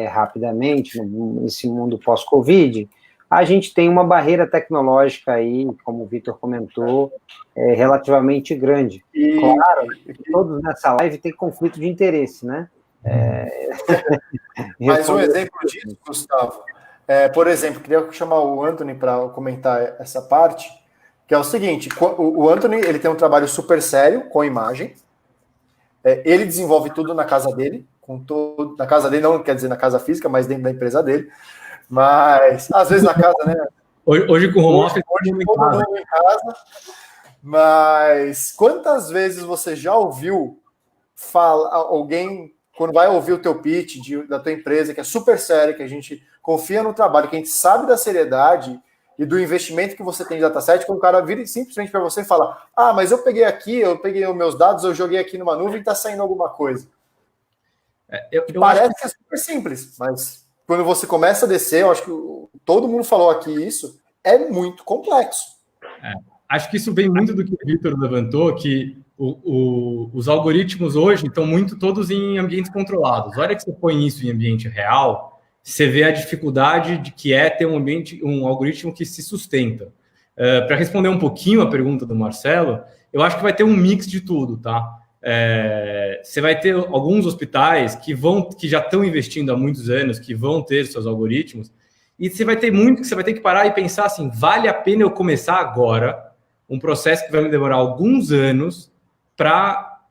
rapidamente nesse mundo pós-Covid, a gente tem uma barreira tecnológica aí, como o Vitor comentou, relativamente grande. E claro, todos nessa live têm conflito de interesse, né? Mas um exemplo disso, Gustavo, por exemplo, queria chamar o Anthony para comentar essa parte. que é o seguinte, o Anthony, ele tem um trabalho super sério com imagem, ele desenvolve tudo na casa dele, na casa dele, não quer dizer na casa física, mas dentro da empresa dele, mas às vezes na casa, né? Hoje com o home office, hoje todo mundo em casa, mas quantas vezes você já ouviu alguém, quando vai ouvir o teu pitch da tua empresa, que é super sério, que a gente confia no trabalho, que a gente sabe da seriedade e do investimento que você tem de dataset, quando o cara vira simplesmente para você e fala, mas eu peguei os meus dados, eu joguei aqui numa nuvem e está saindo alguma coisa. Parece que é super simples, mas quando você começa a descer, eu acho que todo mundo falou aqui isso, é muito complexo. Acho que isso vem muito do que o Vitor levantou, que os algoritmos hoje estão muito todos em ambientes controlados. Olha que você põe isso em ambiente real, você vê a dificuldade de que é ter um algoritmo que se sustenta. Para responder um pouquinho a pergunta do Marcelo, eu acho que vai ter um mix de tudo, tá? Você vai ter alguns hospitais que já estão investindo há muitos anos, que vão ter seus algoritmos, e você vai ter muito que você vai ter que parar e pensar assim, vale a pena eu começar agora um processo que vai me demorar alguns anos para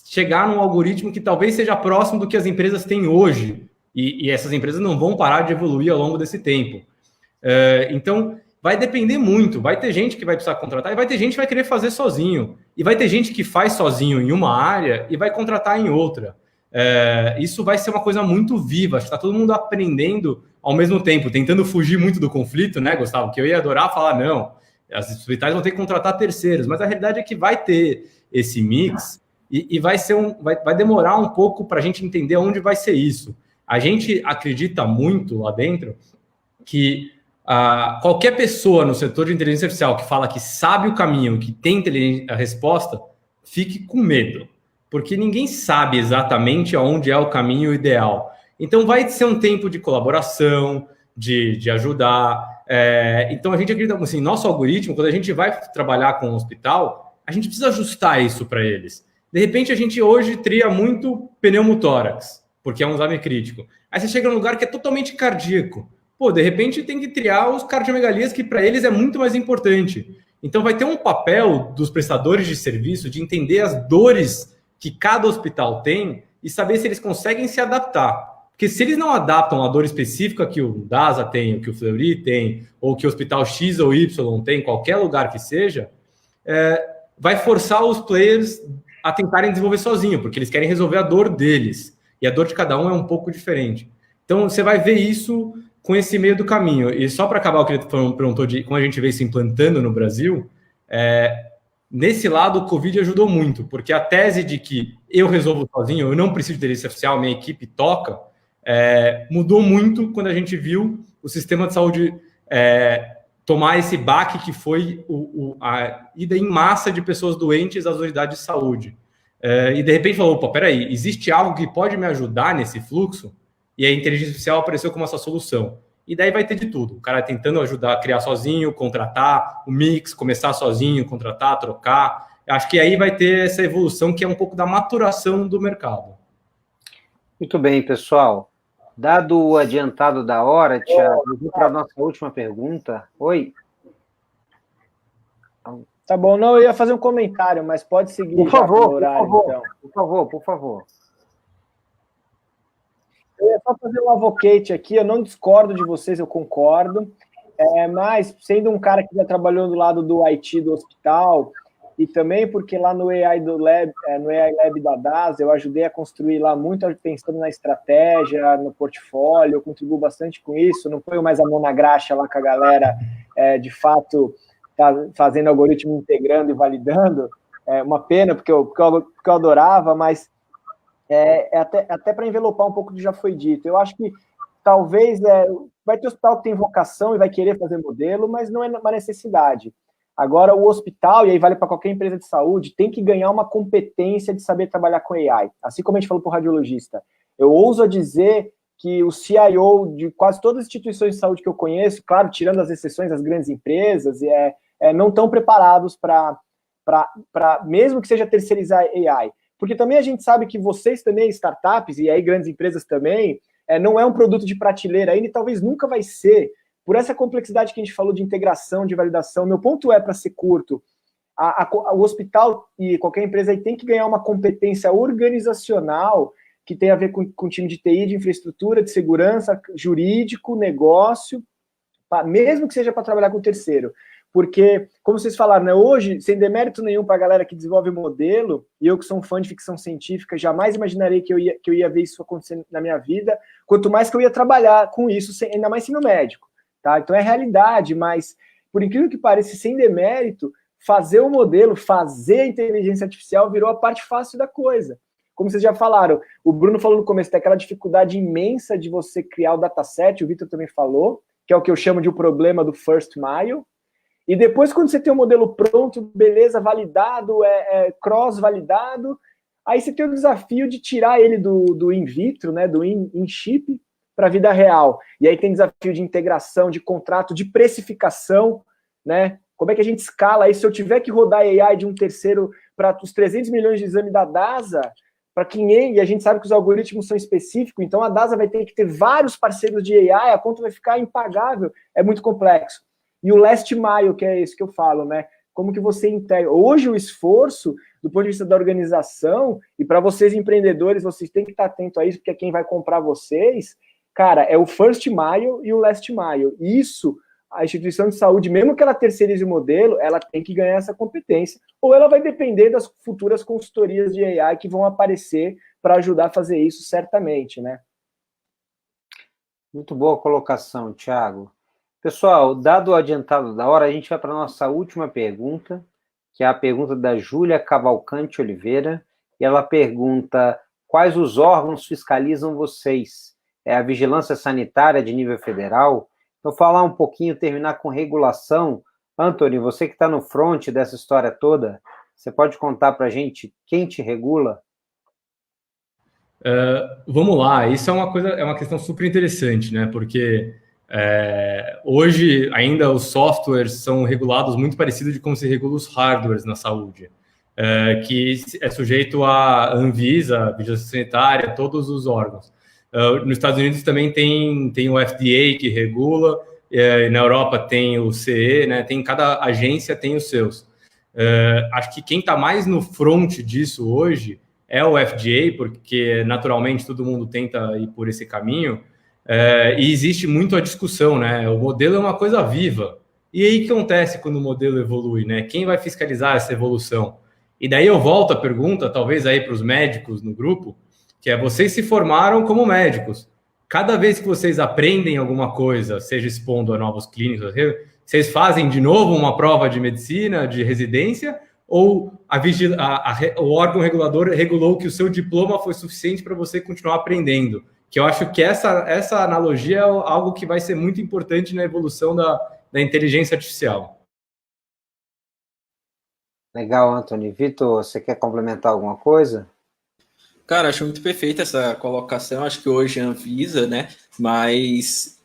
chegar num algoritmo que talvez seja próximo do que as empresas têm hoje, e essas empresas não vão parar de evoluir ao longo desse tempo. Então, vai depender muito. Vai ter gente que vai precisar contratar e vai ter gente que vai querer fazer sozinho. E vai ter gente que faz sozinho em uma área e vai contratar em outra. Isso vai ser uma coisa muito viva. Acho que está todo mundo aprendendo ao mesmo tempo, tentando fugir muito do conflito, né, Gustavo? Que eu ia adorar falar, não, as hospitais vão ter que contratar terceiros. Mas a realidade é que vai ter esse mix e vai demorar um pouco para a gente entender onde vai ser isso. A gente acredita muito lá dentro que qualquer pessoa no setor de inteligência artificial que fala que sabe o caminho, que tem a resposta, fique com medo, porque ninguém sabe exatamente aonde é o caminho ideal. Então vai ser um tempo de colaboração, de ajudar. Então a gente acredita assim, nosso algoritmo, quando a gente vai trabalhar com o hospital, a gente precisa ajustar isso para eles. De repente a gente hoje tria muito pneumotórax, porque é um exame crítico. Aí você chega num lugar que é totalmente cardíaco. De repente tem que triar os cardiomegalias, que para eles é muito mais importante. Então vai ter um papel dos prestadores de serviço de entender as dores que cada hospital tem e saber se eles conseguem se adaptar. Porque se eles não adaptam a dor específica que o DASA tem, o que o Fleury tem, ou que o hospital X ou Y tem, qualquer lugar que seja, vai forçar os players a tentarem desenvolver sozinho, porque eles querem resolver a dor deles. E a dor de cada um é um pouco diferente. Então, você vai ver isso com esse meio do caminho. E só para acabar o que ele perguntou de como a gente vê isso implantando no Brasil, nesse lado o Covid ajudou muito, porque a tese de que eu resolvo sozinho, eu não preciso de inteligência artificial, minha equipe toca, mudou muito quando a gente viu o sistema de saúde tomar esse baque que foi a ida em massa de pessoas doentes às unidades de saúde. E de repente falou, opa, peraí, existe algo que pode me ajudar nesse fluxo? E a inteligência artificial apareceu como essa solução. E daí vai ter de tudo. O cara tentando ajudar a criar sozinho, contratar, o mix, começar sozinho, contratar, trocar. Acho que aí vai ter essa evolução que é um pouco da maturação do mercado. Muito bem, pessoal. Dado o adiantado da hora, Thiago, eu vou para a nossa última pergunta. Oi? Tá bom, não, eu ia fazer um comentário, mas pode seguir. Por favor, horário, então. por favor. Eu ia só fazer um advocate aqui, eu não discordo de vocês, eu concordo, mas sendo um cara que já trabalhou do lado do IT do hospital, e também porque lá no AI Lab da DAS, eu ajudei a construir lá muito pensando na estratégia, no portfólio, eu contribuo bastante com isso, não ponho mais a mão na graxa lá com a galera, de fato, tá fazendo algoritmo, integrando e validando, uma pena, porque eu adorava, mas até para envelopar um pouco do que já foi dito. Eu acho que talvez vai ter hospital que tem vocação e vai querer fazer modelo, mas não é uma necessidade. Agora, o hospital, e aí vale para qualquer empresa de saúde, tem que ganhar uma competência de saber trabalhar com AI. Assim como a gente falou para o radiologista. Eu ouso a dizer que o CIO de quase todas as instituições de saúde que eu conheço, claro, tirando as exceções das grandes empresas, não estão preparados para, mesmo que seja terceirizar AI. Porque também a gente sabe que vocês também, startups, e aí grandes empresas também, não é um produto de prateleira ainda e talvez nunca vai ser, por essa complexidade que a gente falou de integração, de validação, meu ponto é, para ser curto, o hospital e qualquer empresa aí tem que ganhar uma competência organizacional que tem a ver com time de TI, de infraestrutura, de segurança, jurídico, negócio, mesmo que seja para trabalhar com terceiro. Porque, como vocês falaram, né, hoje, sem demérito nenhum para a galera que desenvolve modelo, e eu que sou um fã de ficção científica, jamais imaginarei que eu ia ver isso acontecendo na minha vida, quanto mais que eu ia trabalhar com isso, ainda mais sendo médico. Tá? Então é realidade, mas, por incrível que pareça, sem demérito, fazer o modelo, fazer a inteligência artificial virou a parte fácil da coisa. Como vocês já falaram, o Bruno falou no começo, tem aquela dificuldade imensa de você criar o dataset, o Vitor também falou, que é o que eu chamo de o problema do first mile. E depois, quando você tem o modelo pronto, beleza, validado, cross-validado, aí você tem o desafio de tirar ele do in vitro, né, do in-chip, para a vida real. E aí tem desafio de integração, de contrato, de precificação, né? Como é que a gente escala isso? Se eu tiver que rodar AI de um terceiro para os 300 milhões de exame da DASA, para 500, e a gente sabe que os algoritmos são específicos, então a DASA vai ter que ter vários parceiros de AI, a conta vai ficar impagável, é muito complexo. E o last mile, que é isso que eu falo, né? Como que você integra? Hoje o esforço, do ponto de vista da organização, e para vocês empreendedores, vocês têm que estar atentos a isso, porque é quem vai comprar vocês, cara, é o first mile e o last mile. Isso, a instituição de saúde, mesmo que ela terceirize o modelo, ela tem que ganhar essa competência, ou ela vai depender das futuras consultorias de AI que vão aparecer para ajudar a fazer isso, certamente, né? Muito boa colocação, Thiago. Pessoal, dado o adiantado da hora, a gente vai para a nossa última pergunta, que é a pergunta da Júlia Cavalcante Oliveira, e ela pergunta: quais os órgãos fiscalizam vocês? É a vigilância sanitária de nível federal? Então, falar um pouquinho, terminar com regulação. Anthony, você que está no front dessa história toda, você pode contar para a gente quem te regula? Vamos lá, isso é uma questão super interessante, né? Porque hoje ainda os softwares são regulados muito parecido de como se regula os hardwares na saúde, que é sujeito à Anvisa, Vigilância Sanitária, todos os órgãos. Nos Estados Unidos também tem o FDA que regula, na Europa tem o CE, né? Cada agência tem os seus. Acho que quem está mais no front disso hoje é o FDA, porque naturalmente todo mundo tenta ir por esse caminho, e existe muito a discussão, né? O modelo é uma coisa viva. E aí o que acontece quando o modelo evolui, né? Quem vai fiscalizar essa evolução? E daí eu volto à pergunta, talvez aí para os médicos no grupo, que é: vocês se formaram como médicos. Cada vez que vocês aprendem alguma coisa, seja expondo a novos clínicos, vocês fazem de novo uma prova de medicina, de residência, ou o órgão regulador regulou que o seu diploma foi suficiente para você continuar aprendendo? Que eu acho que essa analogia é algo que vai ser muito importante na evolução da inteligência artificial. Legal, Anthony. Vitor, você quer complementar alguma coisa? Cara, acho muito perfeita essa colocação. Acho que hoje é Anvisa, né? Mas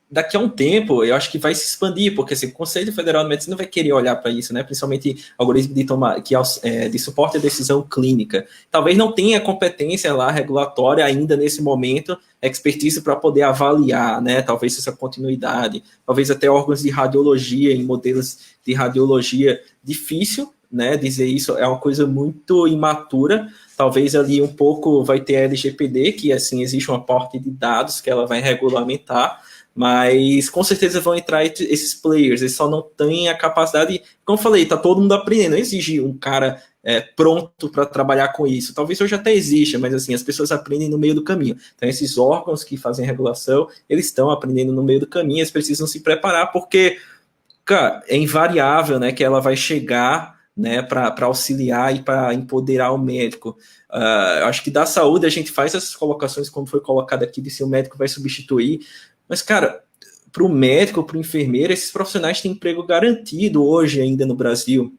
daqui a um tempo, eu acho que vai se expandir, porque assim, o Conselho Federal de Medicina vai querer olhar para isso, né? Principalmente algoritmo de suporte à decisão clínica. Talvez não tenha competência lá regulatória ainda nesse momento, expertise para poder avaliar, né? Talvez essa continuidade, talvez até órgãos de radiologia, em modelos de radiologia, difícil, né? Dizer isso é uma coisa muito imatura. Talvez ali um pouco vai ter a LGPD, que assim existe um aporte de dados que ela vai regulamentar, mas com certeza vão entrar esses players, eles só não têm a capacidade, como eu falei, está todo mundo aprendendo, não exige um cara pronto para trabalhar com isso, talvez hoje até exista, mas assim, as pessoas aprendem no meio do caminho, então esses órgãos que fazem regulação, eles estão aprendendo no meio do caminho, eles precisam se preparar, porque, cara, é invariável, né, que ela vai chegar, né, para auxiliar e para empoderar o médico. Acho que da saúde a gente faz essas colocações, como foi colocado aqui, de se o médico vai substituir, mas, cara, para o médico, para o enfermeiro, esses profissionais têm emprego garantido hoje ainda no Brasil.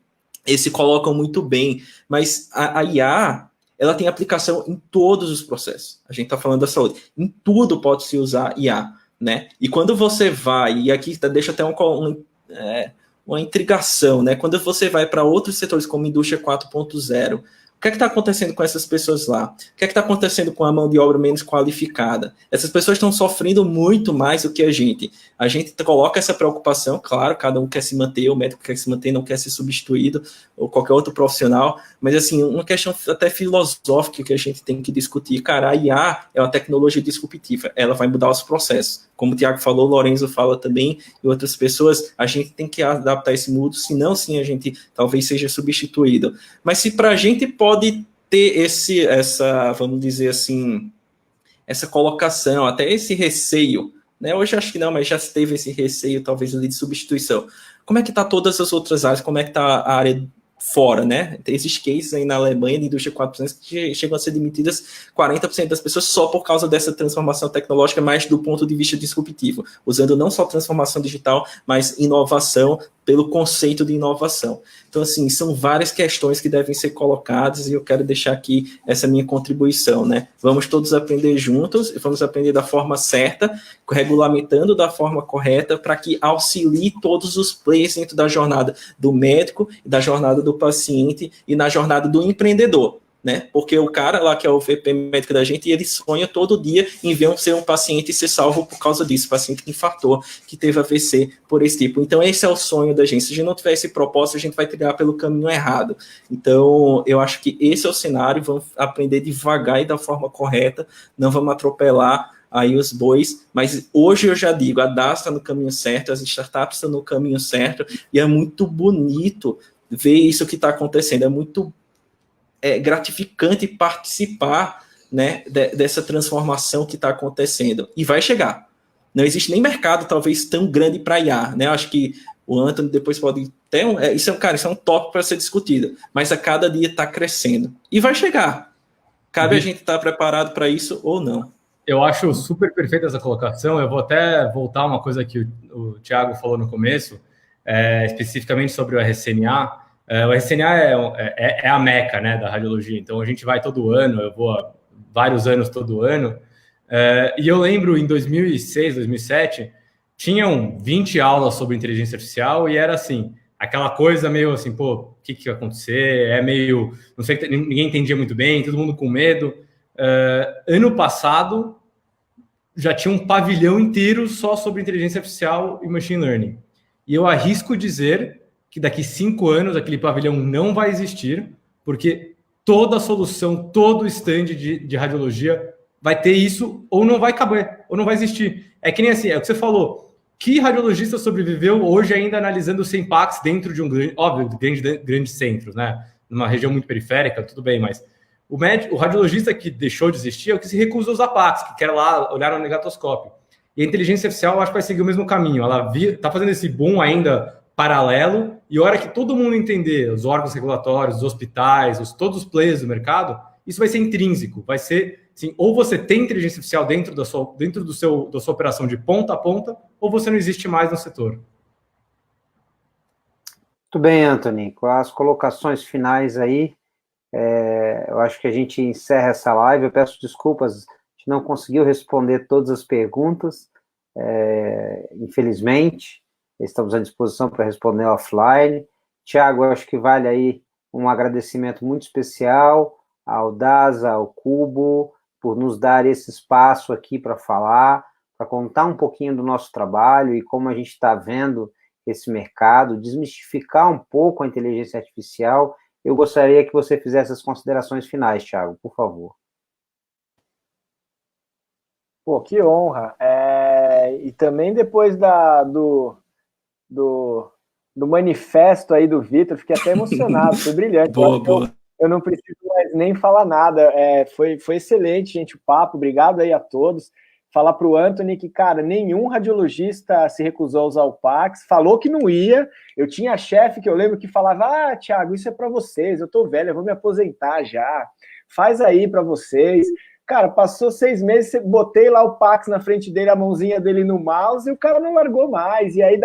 Eles se colocam muito bem, mas a IA, ela tem aplicação em todos os processos. A gente está falando da saúde. Em tudo pode se usar IA, né? E quando você vai, e aqui deixa até uma intrigação, né? Quando você vai para outros setores como indústria 4.0, que é que está acontecendo com essas pessoas lá? O que é que está acontecendo com a mão de obra menos qualificada? Essas pessoas estão sofrendo muito mais do que a gente. A gente coloca essa preocupação, claro, cada um quer se manter, o médico quer se manter, não quer ser substituído, ou qualquer outro profissional, mas assim, uma questão até filosófica que a gente tem que discutir. Cara, a IA é uma tecnologia disruptiva, ela vai mudar os processos. Como o Tiago falou, o Lorenzo fala também, e outras pessoas, a gente tem que adaptar esse mundo, senão sim a gente talvez seja substituído. Mas se para a gente pode ter essa, vamos dizer assim, essa colocação, até esse receio, né? Hoje acho que não, mas já teve esse receio, talvez, ali de substituição. Como é que está todas as outras áreas? Como é que está a área fora, né? Tem esses cases aí na Alemanha, de indústria 400, que chegam a ser demitidas 40% das pessoas só por causa dessa transformação tecnológica, mas do ponto de vista disruptivo, usando não só transformação digital, mas inovação, pelo conceito de inovação. Então, assim, são várias questões que devem ser colocadas e eu quero deixar aqui essa minha contribuição, né? Vamos todos aprender juntos, vamos aprender da forma certa, regulamentando da forma correta, para que auxilie todos os players dentro da jornada do médico, da jornada do paciente e na jornada do empreendedor, né? Porque o cara lá que é o VP médico da gente, ele sonha todo dia em ver ser um paciente e ser salvo por causa disso, paciente que infartou, que teve AVC por esse tipo. Então esse é o sonho da gente. Se a gente não tiver esse propósito, a gente vai trilhar pelo caminho errado. Então eu acho que esse é o cenário, vamos aprender devagar e da forma correta, não vamos atropelar aí os bois, mas hoje eu já digo, a DAS está no caminho certo, as startups estão no caminho certo, e é muito bonito ver isso que está acontecendo, é muito gratificante participar, né, dessa transformação que está acontecendo. E vai chegar. Não existe nem mercado, talvez, tão grande para IA. Né? Acho que o Anthony depois pode ter isso é um tópico para ser discutido. Mas a cada dia está crescendo. E vai chegar. Cabe a gente estar preparado para isso ou não. Eu acho super perfeita essa colocação. Eu vou até voltar uma coisa que o Thiago falou no começo, especificamente sobre o RCNA. O RCNA é a meca, né, da radiologia, então a gente vai todo ano, eu vou há vários anos todo ano, e eu lembro em 2006, 2007, tinham 20 aulas sobre inteligência artificial e era assim, aquela coisa meio assim, pô, o que vai acontecer? É meio, não sei, ninguém entendia muito bem, todo mundo com medo. Ano passado, já tinha um pavilhão inteiro só sobre inteligência artificial e machine learning. E eu arrisco dizer que daqui 5 anos aquele pavilhão não vai existir, porque toda a solução, todo o stand de radiologia vai ter isso, ou não vai caber, ou não vai existir. É que nem assim, é o que você falou, que radiologista sobreviveu hoje ainda analisando o Sempax dentro de um grandes centros, né? Numa região muito periférica, tudo bem, mas o radiologista que deixou de existir é o que se recusa a usar Pax, que quer lá olhar no negatoscópio. E a inteligência artificial, eu acho que vai seguir o mesmo caminho. Ela está fazendo esse boom ainda paralelo, e a hora que todo mundo entender, os órgãos regulatórios, os hospitais, todos os players do mercado, isso vai ser intrínseco, vai ser, assim, ou você tem inteligência artificial dentro da sua operação de ponta a ponta, ou você não existe mais no setor. Muito bem, Anthony, com as colocações finais aí, eu acho que a gente encerra essa live. Eu peço desculpas, a gente não conseguiu responder todas as perguntas, infelizmente. Estamos à disposição para responder offline. Thiago, eu acho que vale aí um agradecimento muito especial ao DASA, ao Cubo, por nos dar esse espaço aqui para falar, para contar um pouquinho do nosso trabalho e como a gente está vendo esse mercado, desmistificar um pouco a inteligência artificial. Eu gostaria que você fizesse as considerações finais, Thiago, por favor. Pô, que honra. E também depois do manifesto aí do Vitor, fiquei até emocionado, foi brilhante. Boa. Eu não preciso mais nem falar nada, foi excelente, gente, o papo, obrigado aí a todos. Falar para o Anthony que, cara, nenhum radiologista se recusou a usar o Pax, falou que não ia. Eu tinha chefe que eu lembro que falava, Thiago, isso é para vocês, eu tô velho, eu vou me aposentar já, faz aí para vocês. Cara, passou 6 meses, botei lá o Pax na frente dele, a mãozinha dele no mouse, e o cara não largou mais. E aí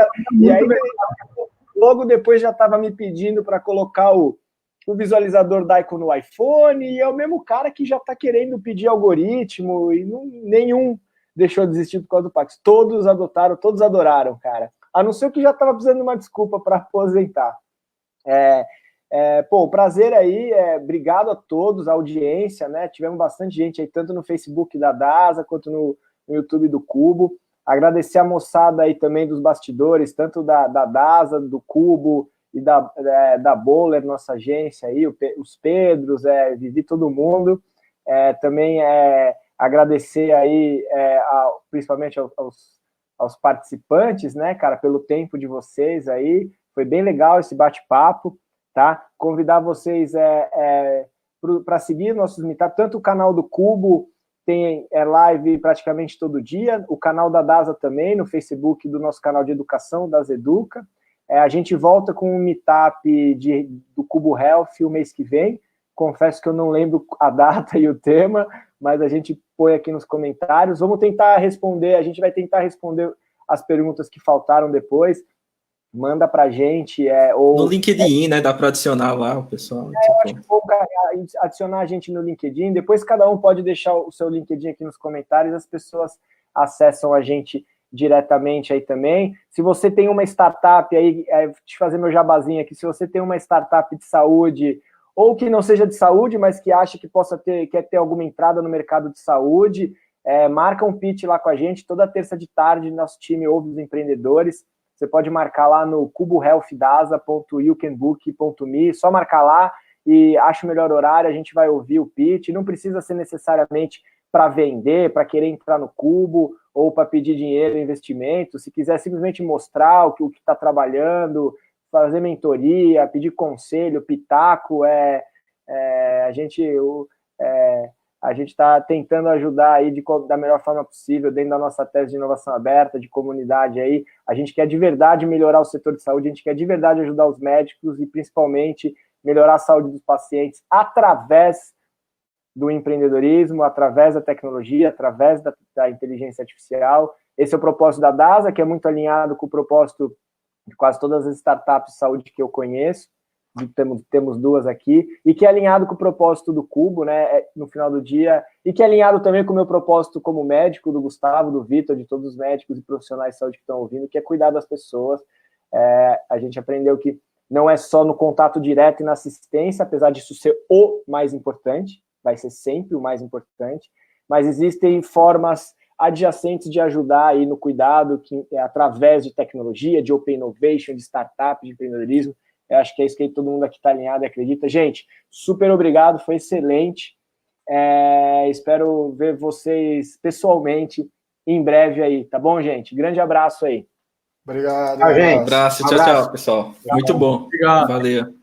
logo depois já estava me pedindo para colocar o visualizador da Icon no iPhone, e é o mesmo cara que já está querendo pedir algoritmo, e nenhum deixou de desistir por causa do Pax. Todos adotaram, todos adoraram, cara. A não ser que já estava precisando de uma desculpa para aposentar. O prazer aí, obrigado a todos, a audiência, né? Tivemos bastante gente aí, tanto no Facebook da DASA, quanto no YouTube do Cubo. Agradecer a moçada aí também dos bastidores, tanto da DASA, do Cubo e da Bowler, nossa agência aí, os Pedros, Vivi, todo mundo. Também agradecer aí, principalmente aos participantes, né, cara, pelo tempo de vocês aí. Foi bem legal esse bate-papo. Tá? Convidar vocês para seguir nossos meetups, tanto o canal do Cubo tem live praticamente todo dia, o canal da DASA também, no Facebook do nosso canal de educação, DASA Educa. A gente volta com um meetup do Cubo Health o mês que vem. Confesso que eu não lembro a data e o tema, mas a gente põe aqui nos comentários. Vamos tentar responder, a gente vai tentar responder as perguntas que faltaram depois. Manda pra gente. No LinkedIn, né? Dá para adicionar lá o pessoal. Eu acho que vou adicionar a gente no LinkedIn. Depois cada um pode deixar o seu LinkedIn aqui nos comentários. As pessoas acessam a gente diretamente aí também. Se você tem uma startup aí, deixa eu fazer meu jabazinho aqui. Se você tem uma startup de saúde, ou que não seja de saúde, mas que acha que quer ter alguma entrada no mercado de saúde, marca um pitch lá com a gente. Toda terça de tarde, nosso time ouve os empreendedores. Você pode marcar lá no cubohealthdasa.youcanbook.me, só marcar lá e acha o melhor horário, a gente vai ouvir o pitch. Não precisa ser necessariamente para vender, para querer entrar no Cubo ou para pedir dinheiro, investimento. Se quiser simplesmente mostrar o que está trabalhando, fazer mentoria, pedir conselho, pitaco, a gente está tentando ajudar aí da melhor forma possível, dentro da nossa tese de inovação aberta, de comunidade aí. A gente quer de verdade melhorar o setor de saúde, a gente quer de verdade ajudar os médicos e, principalmente, melhorar a saúde dos pacientes através do empreendedorismo, através da tecnologia, através da inteligência artificial. Esse é o propósito da DASA, que é muito alinhado com o propósito de quase todas as startups de saúde que eu conheço. Temos duas aqui, e que é alinhado com o propósito do Cubo, né, no final do dia, e que é alinhado também com o meu propósito como médico, do Gustavo, do Vitor, de todos os médicos e profissionais de saúde que estão ouvindo, que é cuidar das pessoas. A gente aprendeu que não é só no contato direto e na assistência, apesar disso ser o mais importante, vai ser sempre o mais importante, mas existem formas adjacentes de ajudar aí no cuidado, que é através de tecnologia, de open innovation, de startup, de empreendedorismo. Eu acho que é isso que todo mundo aqui está alinhado e acredita. Gente, super obrigado, foi excelente. Espero ver vocês pessoalmente em breve aí, tá bom, gente? Grande abraço aí. Obrigado. Um abraço, tchau, pessoal. Muito bom. Obrigado. Valeu.